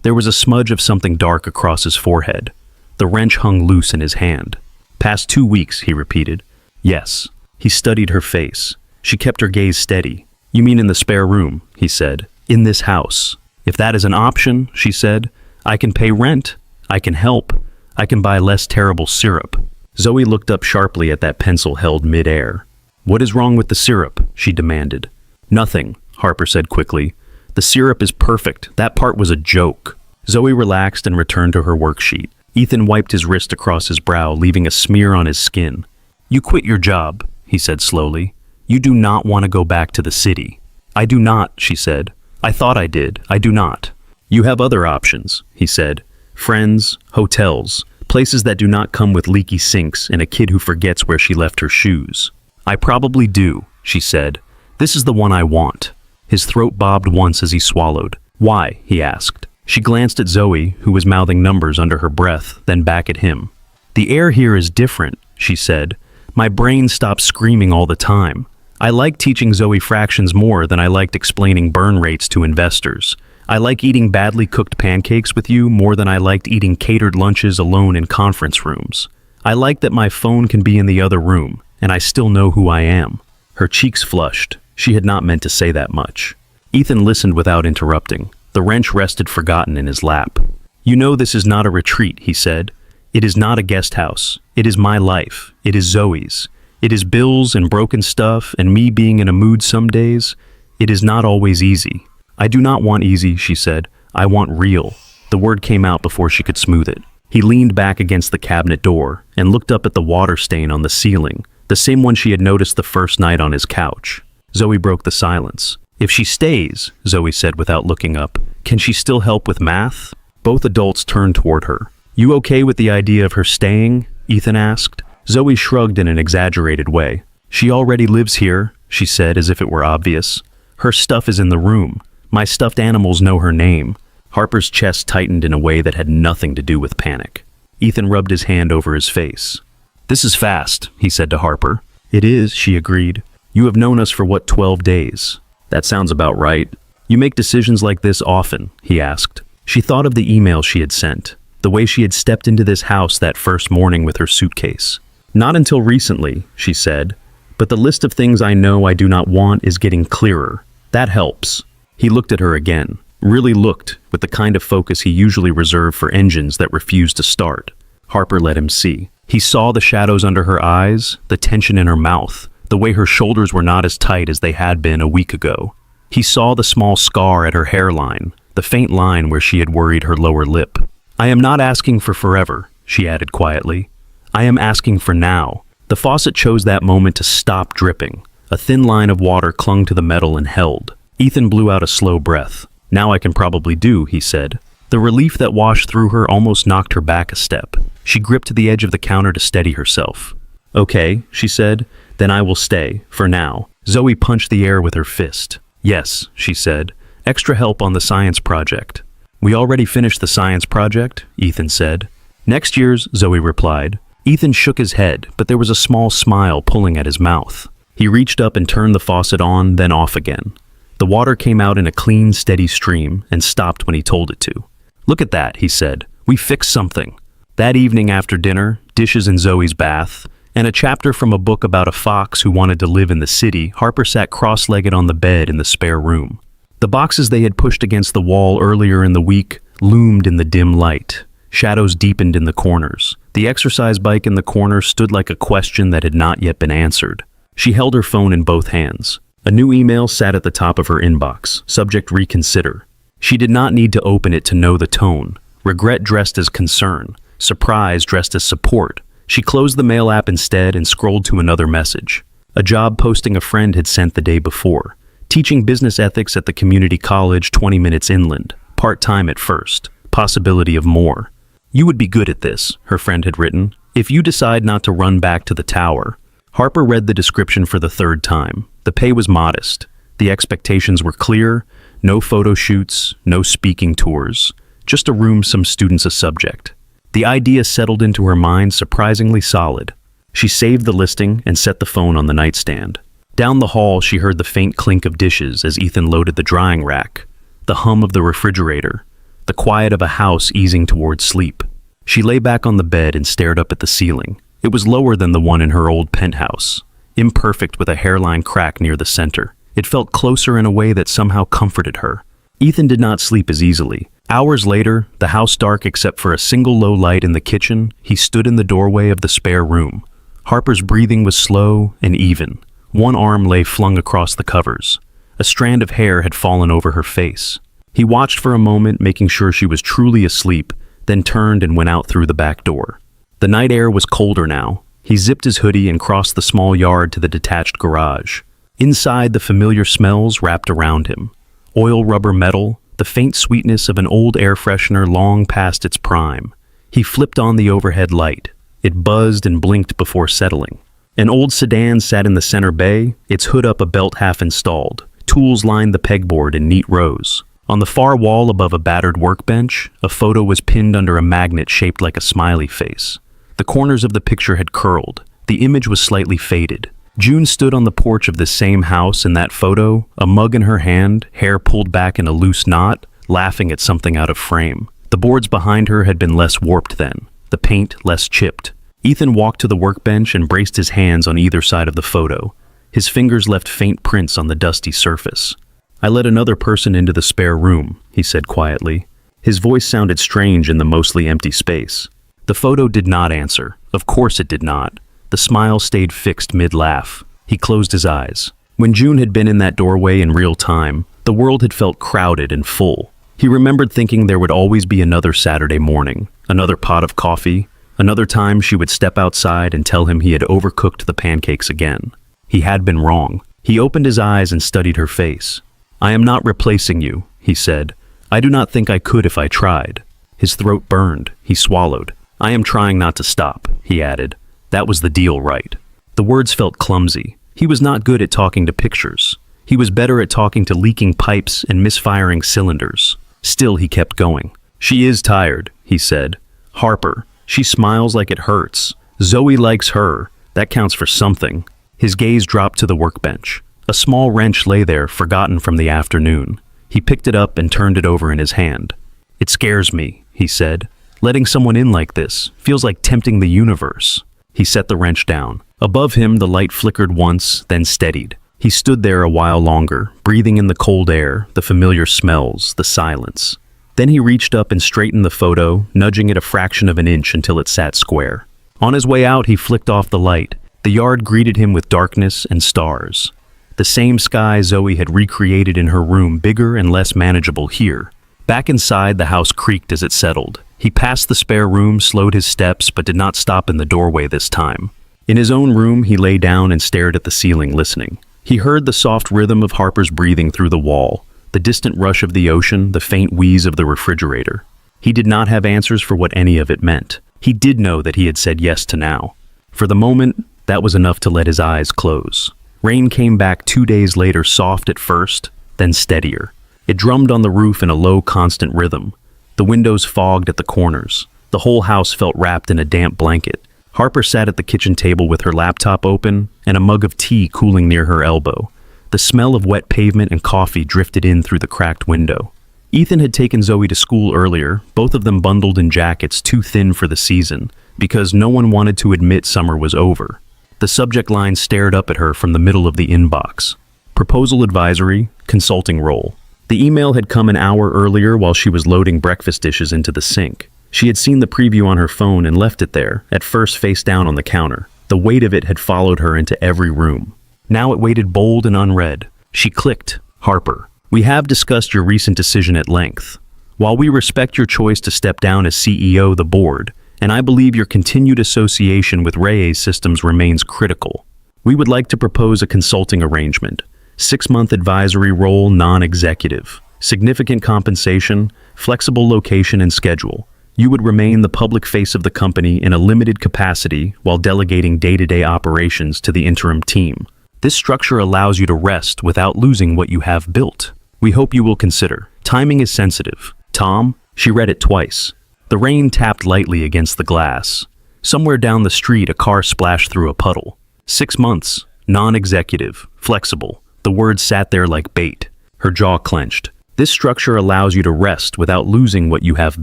There was a smudge of something dark across his forehead. The wrench hung loose in his hand. Past 2 weeks, he repeated. Yes. He studied her face. She kept her gaze steady. You mean in the spare room, he said. In this house. If that is an option, she said, I can pay rent. I can help. I can buy less terrible syrup. Zoe looked up sharply at that pencil held mid-air. What is wrong with the syrup? She demanded. Nothing, Harper said quickly. The syrup is perfect. That part was a joke. Zoe relaxed and returned to her worksheet. Ethan wiped his wrist across his brow, leaving a smear on his skin. You quit your job, he said slowly. You do not want to go back to the city. I do not, she said. I thought I did. I do not. You have other options, he said. Friends, hotels, places that do not come with leaky sinks and a kid who forgets where she left her shoes. I probably do, she said. This is the one I want. His throat bobbed once as he swallowed. Why? He asked. She glanced at Zoe, who was mouthing numbers under her breath, then back at him. The air here is different, she said. My brain stops screaming all the time. I like teaching Zoe fractions more than I liked explaining burn rates to investors. I like eating badly cooked pancakes with you more than I liked eating catered lunches alone in conference rooms. I like that my phone can be in the other room, and I still know who I am. Her cheeks flushed. She had not meant to say that much. Ethan listened without interrupting. The wrench rested forgotten in his lap. You know this is not a retreat, he said. It is not a guest house. It is my life. It is Zoe's. It is bills and broken stuff and me being in a mood some days. It is not always easy. I do not want easy, she said. I want real. The word came out before she could smooth it. He leaned back against the cabinet door and looked up at the water stain on the ceiling, the same one she had noticed the first night on his couch. Zoe broke the silence. If she stays, Zoe said without looking up, can she still help with math? Both adults turned toward her. You okay with the idea of her staying? Ethan asked. Zoe shrugged in an exaggerated way. She already lives here, she said as if it were obvious. Her stuff is in the room. My stuffed animals know her name. Harper's chest tightened in a way that had nothing to do with panic. Ethan rubbed his hand over his face. This is fast, he said to Harper. It is, she agreed. You have known us for what, 12 days? That sounds about right. You make decisions like this often, he asked. She thought of the email she had sent, the way she had stepped into this house that first morning with her suitcase. Not until recently, she said, but the list of things I know I do not want is getting clearer. That helps. He looked at her again, really looked, with the kind of focus he usually reserved for engines that refused to start. Harper let him see. He saw the shadows under her eyes, the tension in her mouth, the way her shoulders were not as tight as they had been a week ago. He saw the small scar at her hairline, the faint line where she had worried her lower lip. I am not asking for forever, she added quietly. I am asking for now. The faucet chose that moment to stop dripping. A thin line of water clung to the metal and held. Ethan blew out a slow breath. Now I can probably do, he said. The relief that washed through her almost knocked her back a step. She gripped the edge of the counter to steady herself. Okay, she said. Then I will stay, for now. Zoe punched the air with her fist. Yes, she said. Extra help on the science project. We already finished the science project, Ethan said. Next year's, Zoe replied. Ethan shook his head, but there was a small smile pulling at his mouth. He reached up and turned the faucet on, then off again. The water came out in a clean, steady stream and stopped when he told it to. Look at that, he said. We fixed something. That evening after dinner, dishes in Zoe's bath, and a chapter from a book about a fox who wanted to live in the city, Harper sat cross-legged on the bed in the spare room. The boxes they had pushed against the wall earlier in the week loomed in the dim light. Shadows deepened in the corners. The exercise bike in the corner stood like a question that had not yet been answered. She held her phone in both hands. A new email sat at the top of her inbox, subject reconsider. She did not need to open it to know the tone. Regret dressed as concern. Surprise dressed as support. She closed the mail app instead and scrolled to another message. A job posting a friend had sent the day before. teaching business ethics at the community college 20 minutes inland, part-time at first, possibility of more. You would be good at this, her friend had written, if you decide not to run back to the tower. Harper read the description for the third time. The pay was modest. The expectations were clear: no photo shoots, no speaking tours, just a room some students a subject. The idea settled into her mind surprisingly solid. She saved the listing and set the phone on the nightstand. Down the hall, she heard the faint clink of dishes as Ethan loaded the drying rack, the hum of the refrigerator, the quiet of a house easing towards sleep. She lay back on the bed and stared up at the ceiling. It was lower than the one in her old penthouse, imperfect with a hairline crack near the center. It felt closer in a way that somehow comforted her. Ethan did not sleep as easily. Hours later, the house dark except for a single low light in the kitchen, he stood in the doorway of the spare room. Harper's breathing was slow and even. One arm lay flung across the covers. A strand of hair had fallen over her face. He watched for a moment, making sure she was truly asleep, then turned and went out through the back door. The night air was colder now. He zipped his hoodie and crossed the small yard to the detached garage. Inside, the familiar smells wrapped around him. Oil rubber metal, the faint sweetness of an old air freshener long past its prime. He flipped on the overhead light. It buzzed and blinked before settling. An old sedan sat in the center bay, its hood up, a belt half installed. Tools lined the pegboard in neat rows. On the far wall above a battered workbench, a photo was pinned under a magnet shaped like a smiley face. The corners of the picture had curled. The image was slightly faded. June stood on the porch of this same house in that photo, a mug in her hand, hair pulled back in a loose knot, laughing at something out of frame. The boards behind her had been less warped then, the paint less chipped. Ethan walked to the workbench and braced his hands on either side of the photo. His fingers left faint prints on the dusty surface. "I let another person into the spare room," he said quietly. His voice sounded strange in the mostly empty space. The photo did not answer. Of course it did not. The smile stayed fixed mid-laugh. He closed his eyes. When June had been in that doorway in real time, the world had felt crowded and full. He remembered thinking there would always be another Saturday morning, another pot of coffee, another time she would step outside and tell him he had overcooked the pancakes again. He had been wrong. He opened his eyes and studied her face. "I am not replacing you," he said. "I do not think I could if I tried." His throat burned. He swallowed. "I am trying not to stop," he added. That was the deal, right? The words felt clumsy. He was not good at talking to pictures. He was better at talking to leaking pipes and misfiring cylinders. Still, he kept going. "She is tired," he said. "Harper. She smiles like it hurts. Zoe likes her. That counts for something." His gaze dropped to the workbench. A small wrench lay there, forgotten from the afternoon. He picked it up and turned it over in his hand. "It scares me," he said. "Letting someone in like this feels like tempting the universe." He set the wrench down. Above him, the light flickered once, then steadied. He stood there a while longer, breathing in the cold air, the familiar smells, the silence. Then he reached up and straightened the photo, nudging it a fraction of an inch until it sat square. On his way out, he flicked off the light. The yard greeted him with darkness and stars. The same sky Zoe had recreated in her room, bigger and less manageable here. Back inside, the house creaked as it settled. He passed the spare room, slowed his steps, but did not stop in the doorway this time. In his own room, he lay down and stared at the ceiling, listening. He heard the soft rhythm of Harper's breathing through the wall, the distant rush of the ocean, the faint wheeze of the refrigerator. He did not have answers for what any of it meant. He did know that he had said yes to now. For the moment, that was enough to let his eyes close. Rain came back 2 days later, soft at first, then steadier. It drummed on the roof in a low, constant rhythm. The windows fogged at the corners. The whole house felt wrapped in a damp blanket. Harper sat at the kitchen table with her laptop open and a mug of tea cooling near her elbow. The smell of wet pavement and coffee drifted in through the cracked window. Ethan had taken Zoe to school earlier, both of them bundled in jackets too thin for the season, because no one wanted to admit summer was over. The subject line stared up at her from the middle of the inbox. Proposal advisory, consulting role. The email had come an hour earlier while she was loading breakfast dishes into the sink. She had seen the preview on her phone and left it there, at first face down on the counter. The weight of it had followed her into every room. Now it waited bold and unread. She clicked, "Harper, we have discussed your recent decision at length. While we respect your choice to step down as CEO of the board, and I believe your continued association with Reyes Systems remains critical, we would like to propose a consulting arrangement. 6-month advisory role, non-executive. Significant compensation, flexible location and schedule. You would remain the public face of the company in a limited capacity while delegating day-to-day operations to the interim team. This structure allows you to rest without losing what you have built. We hope you will consider. Timing is sensitive. Tom, she read it twice. The rain tapped lightly against the glass. Somewhere down the street, a car splashed through a puddle. 6 months, non-executive, flexible. The words sat there like bait. Her jaw clenched. This structure allows you to rest without losing what you have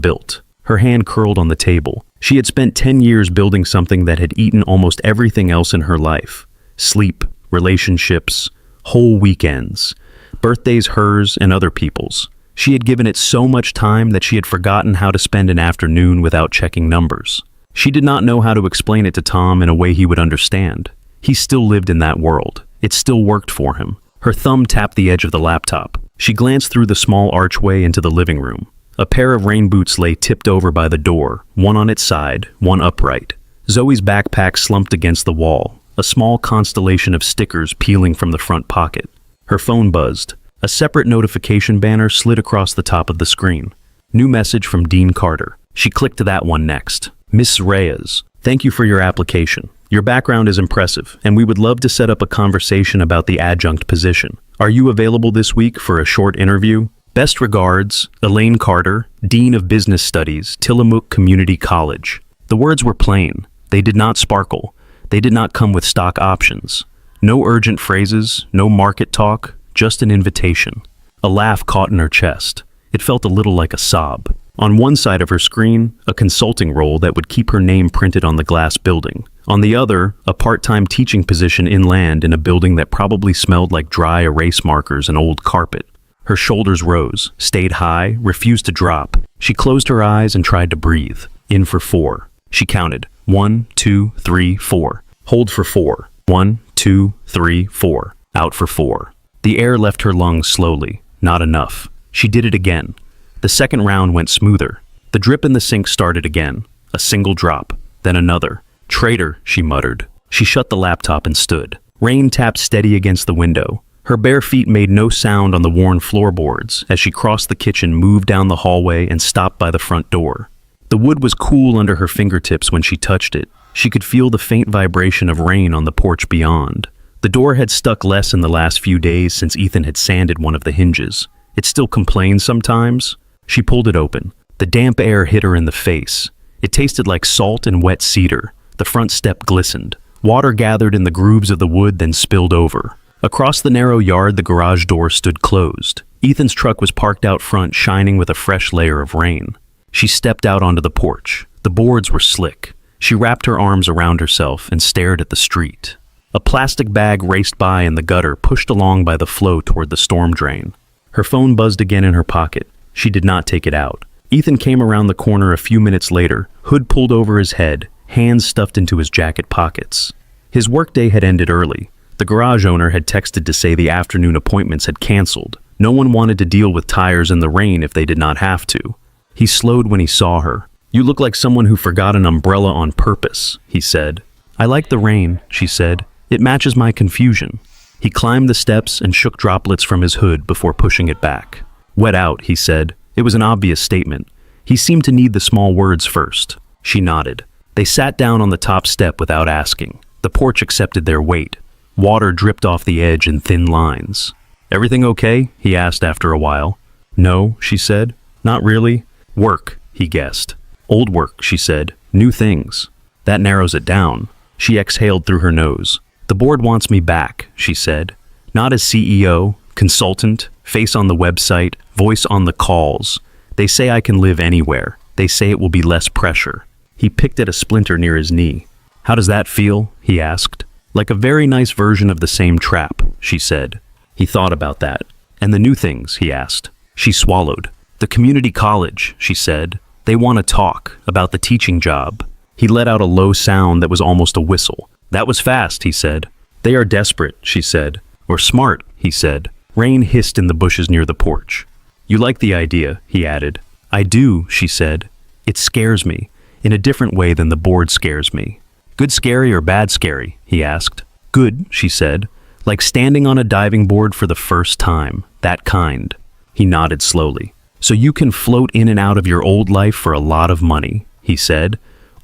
built. Her hand curled on the table. She had spent 10 years building something that had eaten almost everything else in her life. Sleep, relationships, whole weekends, birthdays hers and other people's. She had given it so much time that she had forgotten how to spend an afternoon without checking numbers. She did not know how to explain it to Tom in a way he would understand. He still lived in that world. It still worked for him. Her thumb tapped the edge of the laptop. She glanced through the small archway into the living room. A pair of rain boots lay tipped over by the door, one on its side, one upright. Zoe's backpack slumped against the wall, a small constellation of stickers peeling from the front pocket. Her phone buzzed. A separate notification banner slid across the top of the screen. New message from Dean Carter. She clicked to that one next. Miss Reyes, thank you for your application. Your background is impressive, and we would love to set up a conversation about the adjunct position. Are you available this week for a short interview? Best regards, Elaine Carter, Dean of Business Studies, Tillamook Community College. The words were plain. They did not sparkle. They did not come with stock options. No urgent phrases, no market talk, just an invitation. A laugh caught in her chest. It felt a little like a sob. On one side of her screen, a consulting role that would keep her name printed on the glass building. On the other, a part-time teaching position inland in a building that probably smelled like dry erase markers and old carpet. Her shoulders rose, stayed high, refused to drop. She closed her eyes and tried to breathe. In for 4. She counted. 1, 2, 3, 4. Hold for 4. 1, 2, 3, 4. Out for 4. The air left her lungs slowly. Not enough. She did it again. The second round went smoother. The drip in the sink started again. A single drop. Then another. Traitor, she muttered. She shut the laptop and stood. Rain tapped steady against the window. Her bare feet made no sound on the worn floorboards as she crossed the kitchen, moved down the hallway, and stopped by the front door. The wood was cool under her fingertips when she touched it. She could feel the faint vibration of rain on the porch beyond. The door had stuck less in the last few days since Ethan had sanded one of the hinges. It still complained sometimes. She pulled it open. The damp air hit her in the face. It tasted like salt and wet cedar. The front step glistened. Water gathered in the grooves of the wood, then spilled over. Across the narrow yard, the garage door stood closed. Ethan's truck was parked out front, shining with a fresh layer of rain. She stepped out onto the porch. The boards were slick. She wrapped her arms around herself and stared at the street. A plastic bag raced by in the gutter, pushed along by the flow toward the storm drain. Her phone buzzed again in her pocket. She did not take it out. Ethan came around the corner a few minutes later, hood pulled over his head, hands stuffed into his jacket pockets. His workday had ended early. The garage owner had texted to say the afternoon appointments had canceled. No one wanted to deal with tires in the rain if they did not have to. He slowed when he saw her. "You look like someone who forgot an umbrella on purpose," he said. "I like the rain," she said. "It matches my confusion." He climbed the steps and shook droplets from his hood before pushing it back. "Wet out," he said. It was an obvious statement. He seemed to need the small words first. She nodded. They sat down on the top step without asking. The porch accepted their weight. Water dripped off the edge in thin lines. "Everything okay?" he asked after a while. "No," she said. "Not really." "Work," he guessed. "Old work," she said. "New things." "That narrows it down." She exhaled through her nose. "The board wants me back," she said. "Not as CEO, consultant, face on the website, voice on the calls. They say I can live anywhere. They say it will be less pressure." He picked at a splinter near his knee. "How does that feel?" he asked. "Like a very nice version of the same trap," she said. He thought about that. "And the new things?" he asked. She swallowed. "The community college," she said. "They want to talk about the teaching job." He let out a low sound that was almost a whistle. "That was fast," he said. "They are desperate," she said. "Or smart," he said. Rain hissed in the bushes near the porch. "You like the idea," he added. "I do," she said. "It scares me, in a different way than the board scares me." "Good scary or bad scary?" he asked. "Good," she said. Like standing on a diving board for the first time, that kind. He nodded slowly. So you can float in and out of your old life for a lot of money, he said.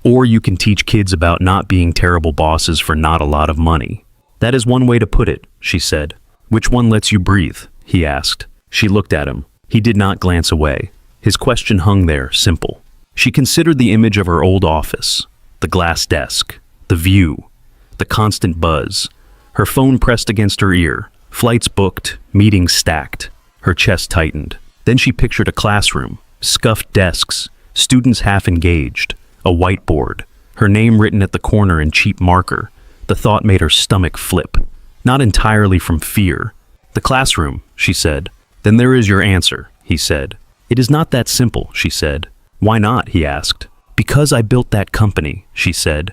Or you can teach kids about not being terrible bosses for not a lot of money. That is one way to put it, she said. Which one lets you breathe? He asked. She looked at him. He did not glance away. His question hung there, simple. She considered the image of her old office, the glass desk, the view, the constant buzz. Her phone pressed against her ear, flights booked, meetings stacked. Her chest tightened. Then she pictured a classroom, scuffed desks, students half engaged, a whiteboard, her name written at the corner in cheap marker. The thought made her stomach flip, not entirely from fear. The classroom, she said. Then there is your answer, he said. It is not that simple, she said. Why not, he asked. Because I built that company, she said.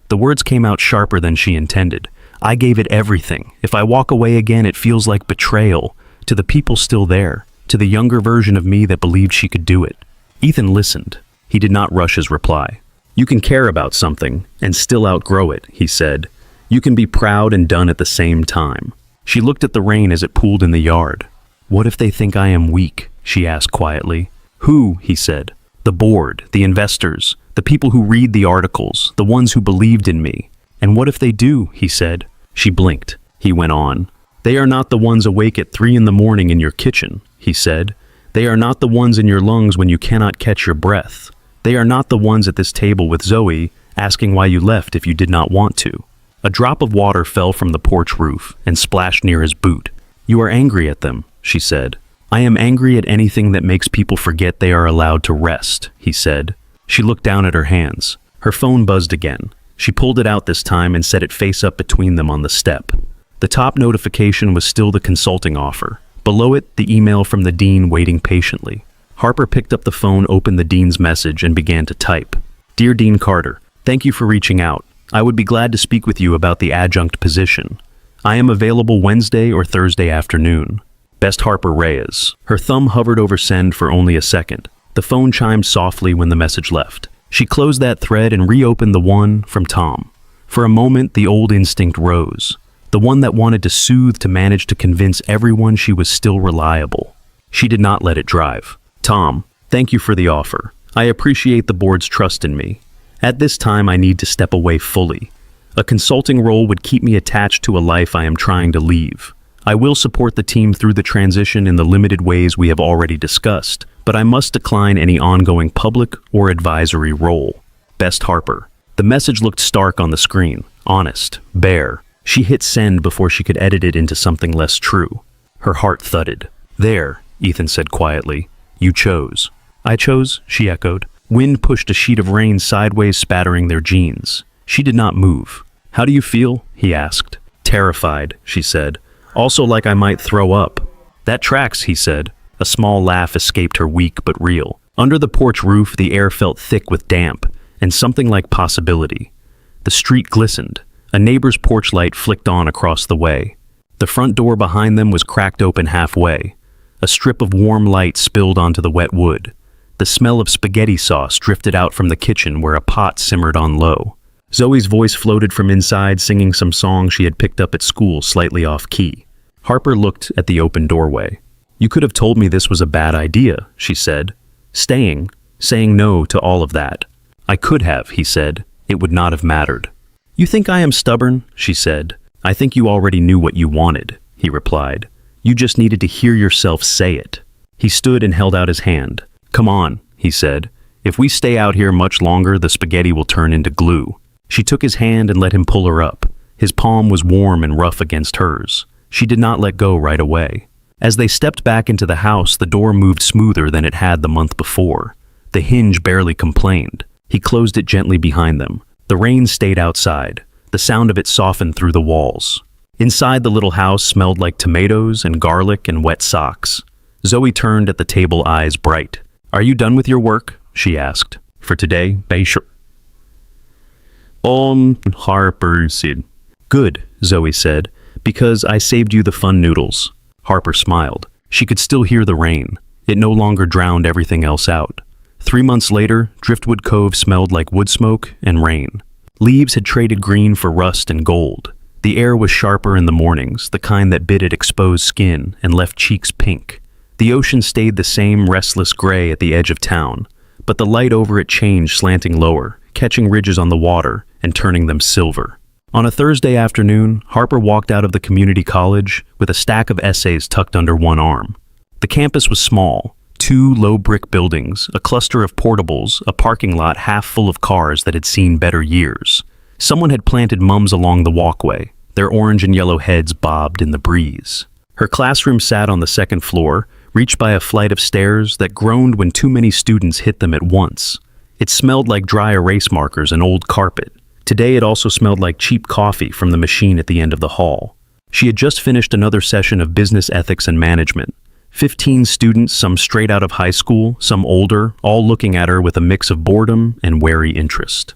The words came out sharper than she intended. I gave it everything. If I walk away again, it feels like betrayal. To the people still there, to the younger version of me that believed she could do it. Ethan listened. He did not rush his reply. You can care about something and still outgrow it, he said. You can be proud and done at the same time. She looked at the rain as it pooled in the yard. What if they think I am weak? She asked quietly. Who? He said. The board, the investors, the people who read the articles, the ones who believed in me. And what if they do? He said. She blinked. He went on. They are not the ones awake at 3 a.m. in your kitchen, he said. They are not the ones in your lungs when you cannot catch your breath. They are not the ones at this table with Zoe asking why you left if you did not want to. A drop of water fell from the porch roof and splashed near his boot. You are angry at them, she said. I am angry at anything that makes people forget they are allowed to rest, he said. She looked down at her hands. Her phone buzzed again. She pulled it out this time and set it face up between them on the step. The top notification was still the consulting offer. Below it, the email from the dean waiting patiently. Harper picked up the phone, opened the dean's message, and began to type. Dear Dean Carter, thank you for reaching out. I would be glad to speak with you about the adjunct position. I am available Wednesday or Thursday afternoon. Best Harper Reyes. Her thumb hovered over send for only a second. The phone chimed softly when the message left. She closed that thread and reopened the one from Tom. For a moment, the old instinct rose. The one that wanted to soothe, to manage to convince everyone she was still reliable. She did not let it drive. Tom, thank you for the offer. I appreciate the board's trust in me. At this time, I need to step away fully. A consulting role would keep me attached to a life I am trying to leave. I will support the team through the transition in the limited ways we have already discussed, but I must decline any ongoing public or advisory role. Best Harper. The message looked stark on the screen, honest, bare. She hit send before she could edit it into something less true. Her heart thudded. There, Ethan said quietly. You chose. I chose, she echoed. Wind pushed a sheet of rain sideways, spattering their jeans. She did not move. How do you feel? He asked. Terrified, she said. Also like I might throw up. That tracks, he said. A small laugh escaped her, weak but real. Under the porch roof, the air felt thick with damp, and something like possibility. The street glistened. A neighbor's porch light flicked on across the way. The front door behind them was cracked open halfway. A strip of warm light spilled onto the wet wood. The smell of spaghetti sauce drifted out from the kitchen where a pot simmered on low. Zoe's voice floated from inside, singing some song she had picked up at school, slightly off-key. Harper looked at the open doorway. You could have told me this was a bad idea, she said. Saying no to all of that. I could have, he said. It would not have mattered. You think I am stubborn? She said. I think you already knew what you wanted, he replied. You just needed to hear yourself say it. He stood and held out his hand. Come on, he said. If we stay out here much longer, the spaghetti will turn into glue. She took his hand and let him pull her up. His palm was warm and rough against hers. She did not let go right away. As they stepped back into the house, the door moved smoother than it had the month before. The hinge barely complained. He closed it gently behind them. The rain stayed outside. The sound of it softened through the walls. Inside, the little house smelled like tomatoes and garlic and wet socks. Zoe turned at the table, eyes bright. Are you done with your work? She asked. For today, Beisher. Harper said. Good, Zoe said, because I saved you the fun noodles. Harper smiled. She could still hear the rain. It no longer drowned everything else out. 3 months later, Driftwood Cove smelled like wood smoke and rain. Leaves had traded green for rust and gold. The The air was sharper in the mornings, the kind that bit at exposed skin and left cheeks pink. The ocean stayed the same restless gray at the edge of town, but the light over it changed, slanting lower, catching ridges on the water and turning them silver. On a Thursday afternoon, Harper walked out of the community college with a stack of essays tucked under one arm. The campus was small, 2 low brick buildings, a cluster of portables, a parking lot half full of cars that had seen better years. Someone had planted mums along the walkway. Their orange and yellow heads bobbed in the breeze. Her classroom sat on the second floor, reached by a flight of stairs that groaned when too many students hit them at once. It smelled like dry erase markers and old carpet. Today it also smelled like cheap coffee from the machine at the end of the hall. She had just finished another session of business ethics and management. 15 students, some straight out of high school, some older, all looking at her with a mix of boredom and wary interest.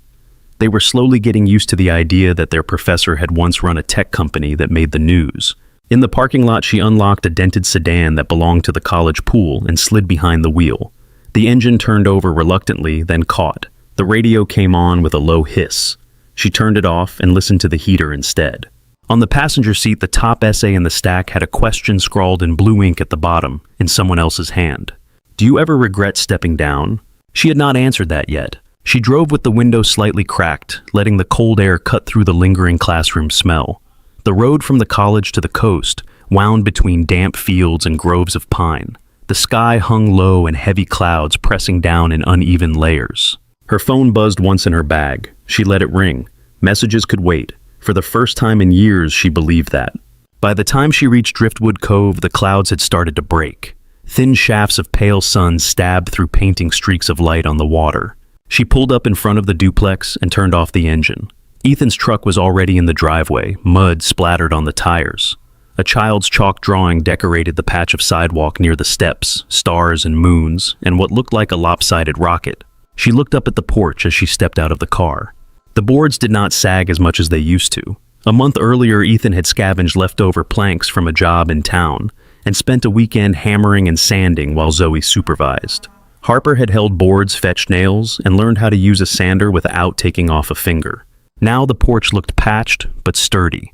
They were slowly getting used to the idea that their professor had once run a tech company that made the news. In the parking lot, she unlocked a dented sedan that belonged to the college pool and slid behind the wheel. The engine turned over reluctantly, then caught. The radio came on with a low hiss. She turned it off and listened to the heater instead. On the passenger seat, the top essay in the stack had a question scrawled in blue ink at the bottom, in someone else's hand. "Do you ever regret stepping down?" She had not answered that yet. She drove with the window slightly cracked, letting the cold air cut through the lingering classroom smell. The road from the college to the coast wound between damp fields and groves of pine. The sky hung low in heavy clouds pressing down in uneven layers. Her phone buzzed once in her bag. She let it ring. Messages could wait. For the first time in years, she believed that. By the time she reached Driftwood Cove, the clouds had started to break. Thin shafts of pale sun stabbed through painting streaks of light on the water. She pulled up in front of the duplex and turned off the engine. Ethan's truck was already in the driveway, mud splattered on the tires. A child's chalk drawing decorated the patch of sidewalk near the steps, stars and moons, and what looked like a lopsided rocket. She looked up at the porch as she stepped out of the car. The boards did not sag as much as they used to. A month earlier, Ethan had scavenged leftover planks from a job in town and spent a weekend hammering and sanding while Zoe supervised. Harper had held boards, fetched nails, and learned how to use a sander without taking off a finger. Now the porch looked patched but sturdy.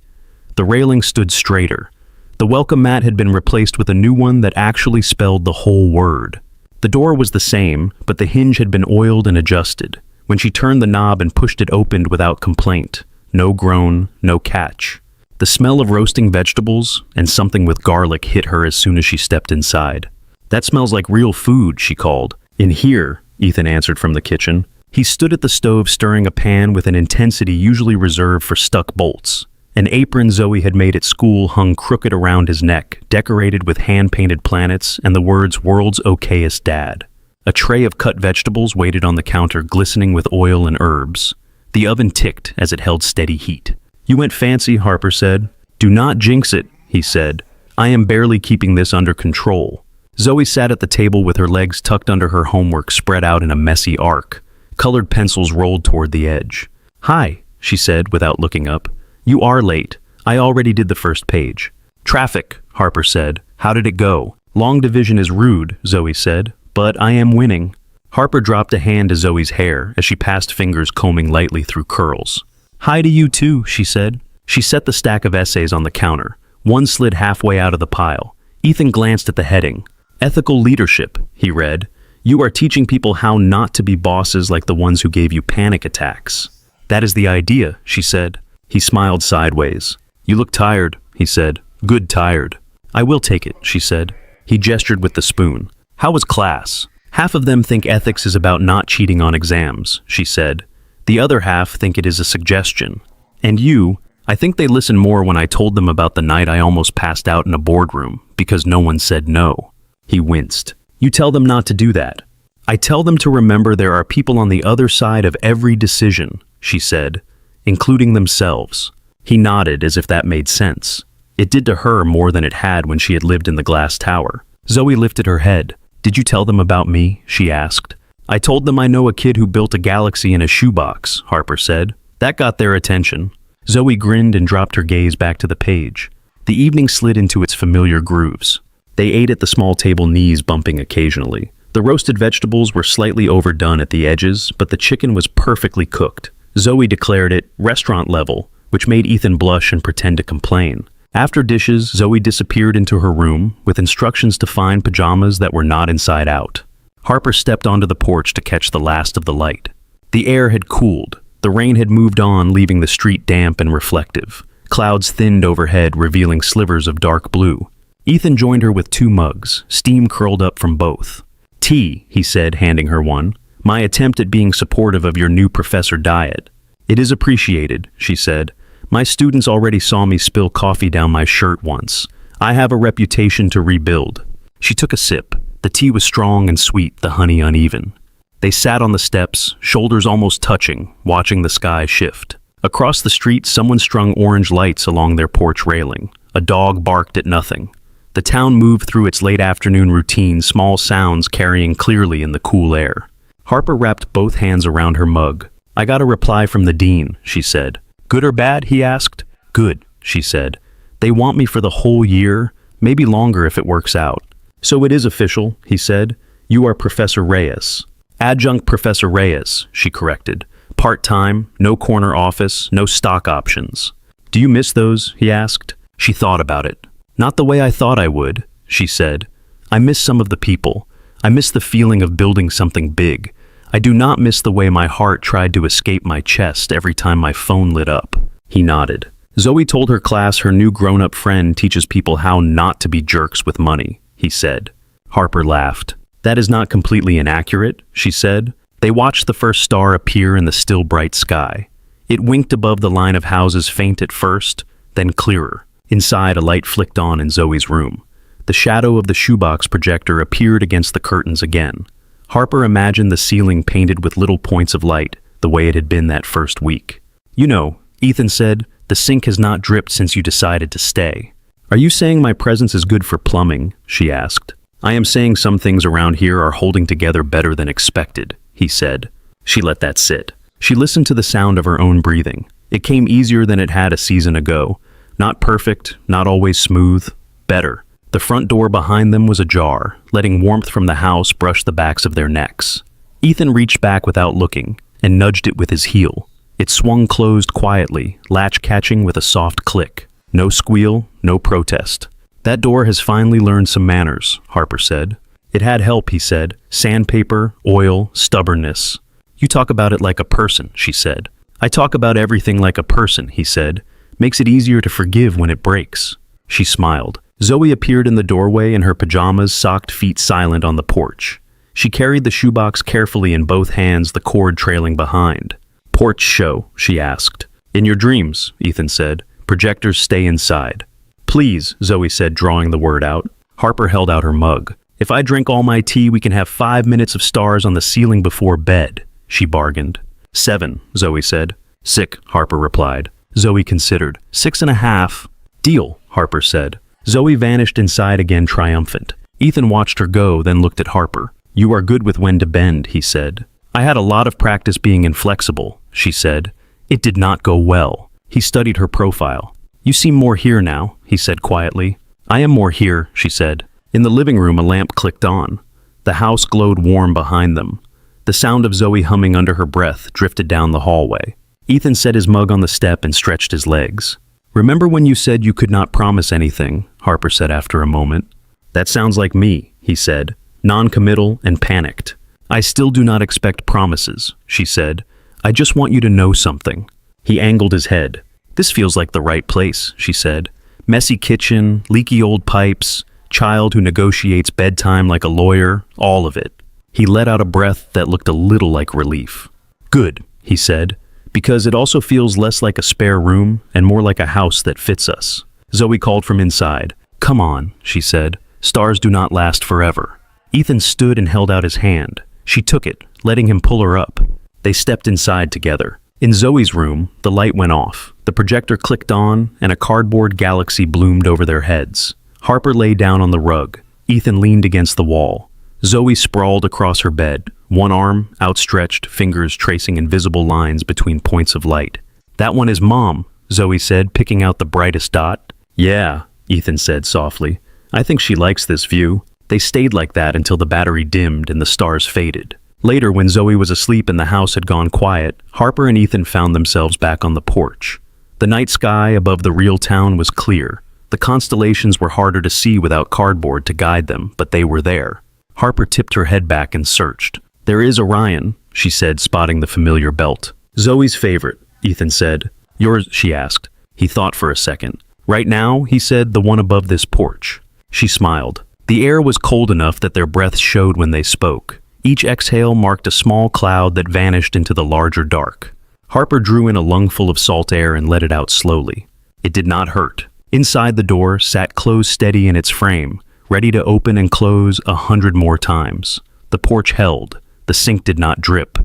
The railing stood straighter. The welcome mat had been replaced with a new one that actually spelled the whole word. The door was the same, but the hinge had been oiled and adjusted. When she turned the knob and pushed it opened without complaint. No groan, no catch. The smell of roasting vegetables and something with garlic hit her as soon as she stepped inside. "That smells like real food," she called. "In here," Ethan answered from the kitchen. He stood at the stove stirring a pan with an intensity usually reserved for stuck bolts. An apron Zoe had made at school hung crooked around his neck, decorated with hand-painted planets and the words "World's Okayest Dad." A tray of cut vegetables waited on the counter, glistening with oil and herbs. The oven ticked as it held steady heat. "You went fancy," Harper said. "Do not jinx it," he said. "I am barely keeping this under control." Zoe sat at the table with her legs tucked under her homework spread out in a messy arc. Colored pencils rolled toward the edge. "Hi," she said without looking up. "You are late. I already did the first page." "Traffic," Harper said. "How did it go?" "Long division is rude," Zoe said. "But I am winning." Harper dropped a hand to Zoe's hair as she passed fingers combing lightly through curls. "Hi to you too," she said. She set the stack of essays on the counter. One slid halfway out of the pile. Ethan glanced at the heading. "Ethical Leadership," he read. "You are teaching people how not to be bosses like the ones who gave you panic attacks." "That is the idea," she said. He smiled sideways. "You look tired," he said. "Good tired." "I will take it," she said. He gestured with the spoon. "How was class?" "Half of them think ethics is about not cheating on exams," she said. "The other half think it is a suggestion. And you, I think they listened more when I told them about the night I almost passed out in a boardroom because no one said no." He winced. "You tell them not to do that." "I tell them to remember there are people on the other side of every decision," she said, "including themselves." He nodded as if that made sense. It did to her more than it had when she had lived in the glass tower. Zoe lifted her head. "Did you tell them about me?" she asked. "I told them I know a kid who built a galaxy in a shoebox," Harper said. That got their attention. Zoe grinned and dropped her gaze back to the page. The evening slid into its familiar grooves. They ate at the small table, knees bumping occasionally. The roasted vegetables were slightly overdone at the edges, but the chicken was perfectly cooked. Zoe declared it restaurant level, which made Ethan blush and pretend to complain. After dishes, Zoe disappeared into her room with instructions to find pajamas that were not inside out. Harper stepped onto the porch to catch the last of the light. The air had cooled. The rain had moved on, leaving the street damp and reflective. Clouds thinned overhead, revealing slivers of dark blue. Ethan joined her with 2 mugs, steam curled up from both. "Tea," he said, handing her one. "My attempt at being supportive of your new professor diet." "It is appreciated," she said. "My students already saw me spill coffee down my shirt once. I have a reputation to rebuild." She took a sip. The tea was strong and sweet, the honey uneven. They sat on the steps, shoulders almost touching, watching the sky shift. Across the street, someone strung orange lights along their porch railing. A dog barked at nothing. The town moved through its late afternoon routine, small sounds carrying clearly in the cool air. Harper wrapped both hands around her mug. "I got a reply from the dean," she said. "Good or bad?" he asked. "Good," she said. "They want me for the whole year, maybe longer if it works out." "So it is official," he said. "You are Professor Reyes." "Adjunct Professor Reyes," she corrected. "Part-time, no corner office, no stock options." "Do you miss those?" he asked. She thought about it. "Not the way I thought I would," she said. "I miss some of the people. I miss the feeling of building something big. I do not miss the way my heart tried to escape my chest every time my phone lit up." He nodded. "Zoe told her class her new grown-up friend teaches people how not to be jerks with money," he said. Harper laughed. "That is not completely inaccurate," she said. They watched the first star appear in the still bright sky. It winked above the line of houses, faint at first, then clearer. Inside, a light flicked on in Zoe's room. The shadow of the shoebox projector appeared against the curtains again. Harper imagined the ceiling painted with little points of light, the way it had been that first week. "You know," Ethan said, "the sink has not dripped since you decided to stay." "Are you saying my presence is good for plumbing?" she asked. "I am saying some things around here are holding together better than expected," he said. She let that sit. She listened to the sound of her own breathing. It came easier than it had a season ago. Not perfect, not always smooth, better. The front door behind them was ajar, letting warmth from the house brush the backs of their necks. Ethan reached back without looking and nudged it with his heel. It swung closed quietly, latch catching with a soft click. No squeal, no protest. "That door has finally learned some manners," Harper said. "It had help," he said. "Sandpaper, oil, stubbornness." "You talk about it like a person," she said. "I talk about everything like a person," he said. "Makes it easier to forgive when it breaks." She smiled. Zoe appeared in the doorway in her pajamas, socked feet silent on the porch. She carried the shoebox carefully in both hands, the cord trailing behind. "Porch show?" she asked. "In your dreams," Ethan said. "Projectors stay inside." "Please," Zoe said, drawing the word out. Harper held out her mug. "If I drink all my tea, we can have 5 minutes of stars on the ceiling before bed," she bargained. 7, Zoe said. "Sick," Harper replied. Zoe considered. 6.5. "Deal," Harper said. Zoe vanished inside again, triumphant. Ethan watched her go, then looked at Harper. "You are good with when to bend," he said. "I had a lot of practice being inflexible," she said. "It did not go well." He studied her profile. "You seem more here now," he said quietly. "I am more here," she said. In the living room, a lamp clicked on. The house glowed warm behind them. The sound of Zoe humming under her breath drifted down the hallway. Ethan set his mug on the step and stretched his legs. "Remember when you said you could not promise anything?" Harper said after a moment. "That sounds like me," he said, non-committal and panicked. "I still do not expect promises," she said. "I just want you to know something." He angled his head. "This feels like the right place," she said. "Messy kitchen, leaky old pipes, child who negotiates bedtime like a lawyer, all of it." He let out a breath that looked a little like relief. "Good," he said, "because it also feels less like a spare room and more like a house that fits us." Zoe called from inside. "Come on," she said. "Stars do not last forever." Ethan stood and held out his hand. She took it, letting him pull her up. They stepped inside together. In Zoe's room, the light went off. The projector clicked on, and a cardboard galaxy bloomed over their heads. Harper lay down on the rug. Ethan leaned against the wall. Zoe sprawled across her bed, one arm outstretched, fingers tracing invisible lines between points of light. "That one is Mom," Zoe said, picking out the brightest dot. "Yeah," Ethan said softly. "I think she likes this view." They stayed like that until the battery dimmed and the stars faded. Later, when Zoe was asleep and the house had gone quiet, Harper and Ethan found themselves back on the porch. The night sky above the real town was clear. The constellations were harder to see without cardboard to guide them, but they were there. Harper tipped her head back and searched. "There is Orion," she said, spotting the familiar belt. "Zoe's favorite," Ethan said. "Yours?" she asked. He thought for a second. "Right now," he said, "the one above this porch." She smiled. The air was cold enough that their breaths showed when they spoke. Each exhale marked a small cloud that vanished into the larger dark. Harper drew in a lungful of salt air and let it out slowly. It did not hurt. Inside the door sat closed steady in its frame, ready to open and close 100 more times. The porch held. The sink did not drip.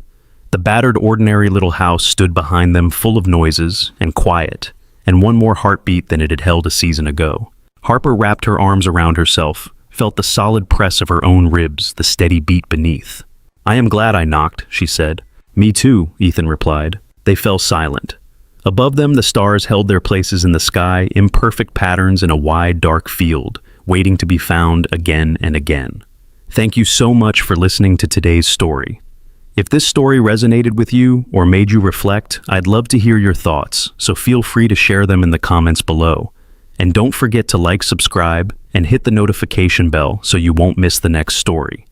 The battered, ordinary little house stood behind them, full of noises and quiet, and one more heartbeat than it had held a season ago. Harper wrapped her arms around herself, felt the solid press of her own ribs, the steady beat beneath. "I am glad I knocked," she said. "Me too," Ethan replied. They fell silent. Above them, the stars held their places in the sky, imperfect patterns in a wide, dark field, waiting to be found again and again. Thank you so much for listening to today's story. If this story resonated with you or made you reflect, I'd love to hear your thoughts, so feel free to share them in the comments below. And don't forget to like, subscribe, and hit the notification bell so you won't miss the next story.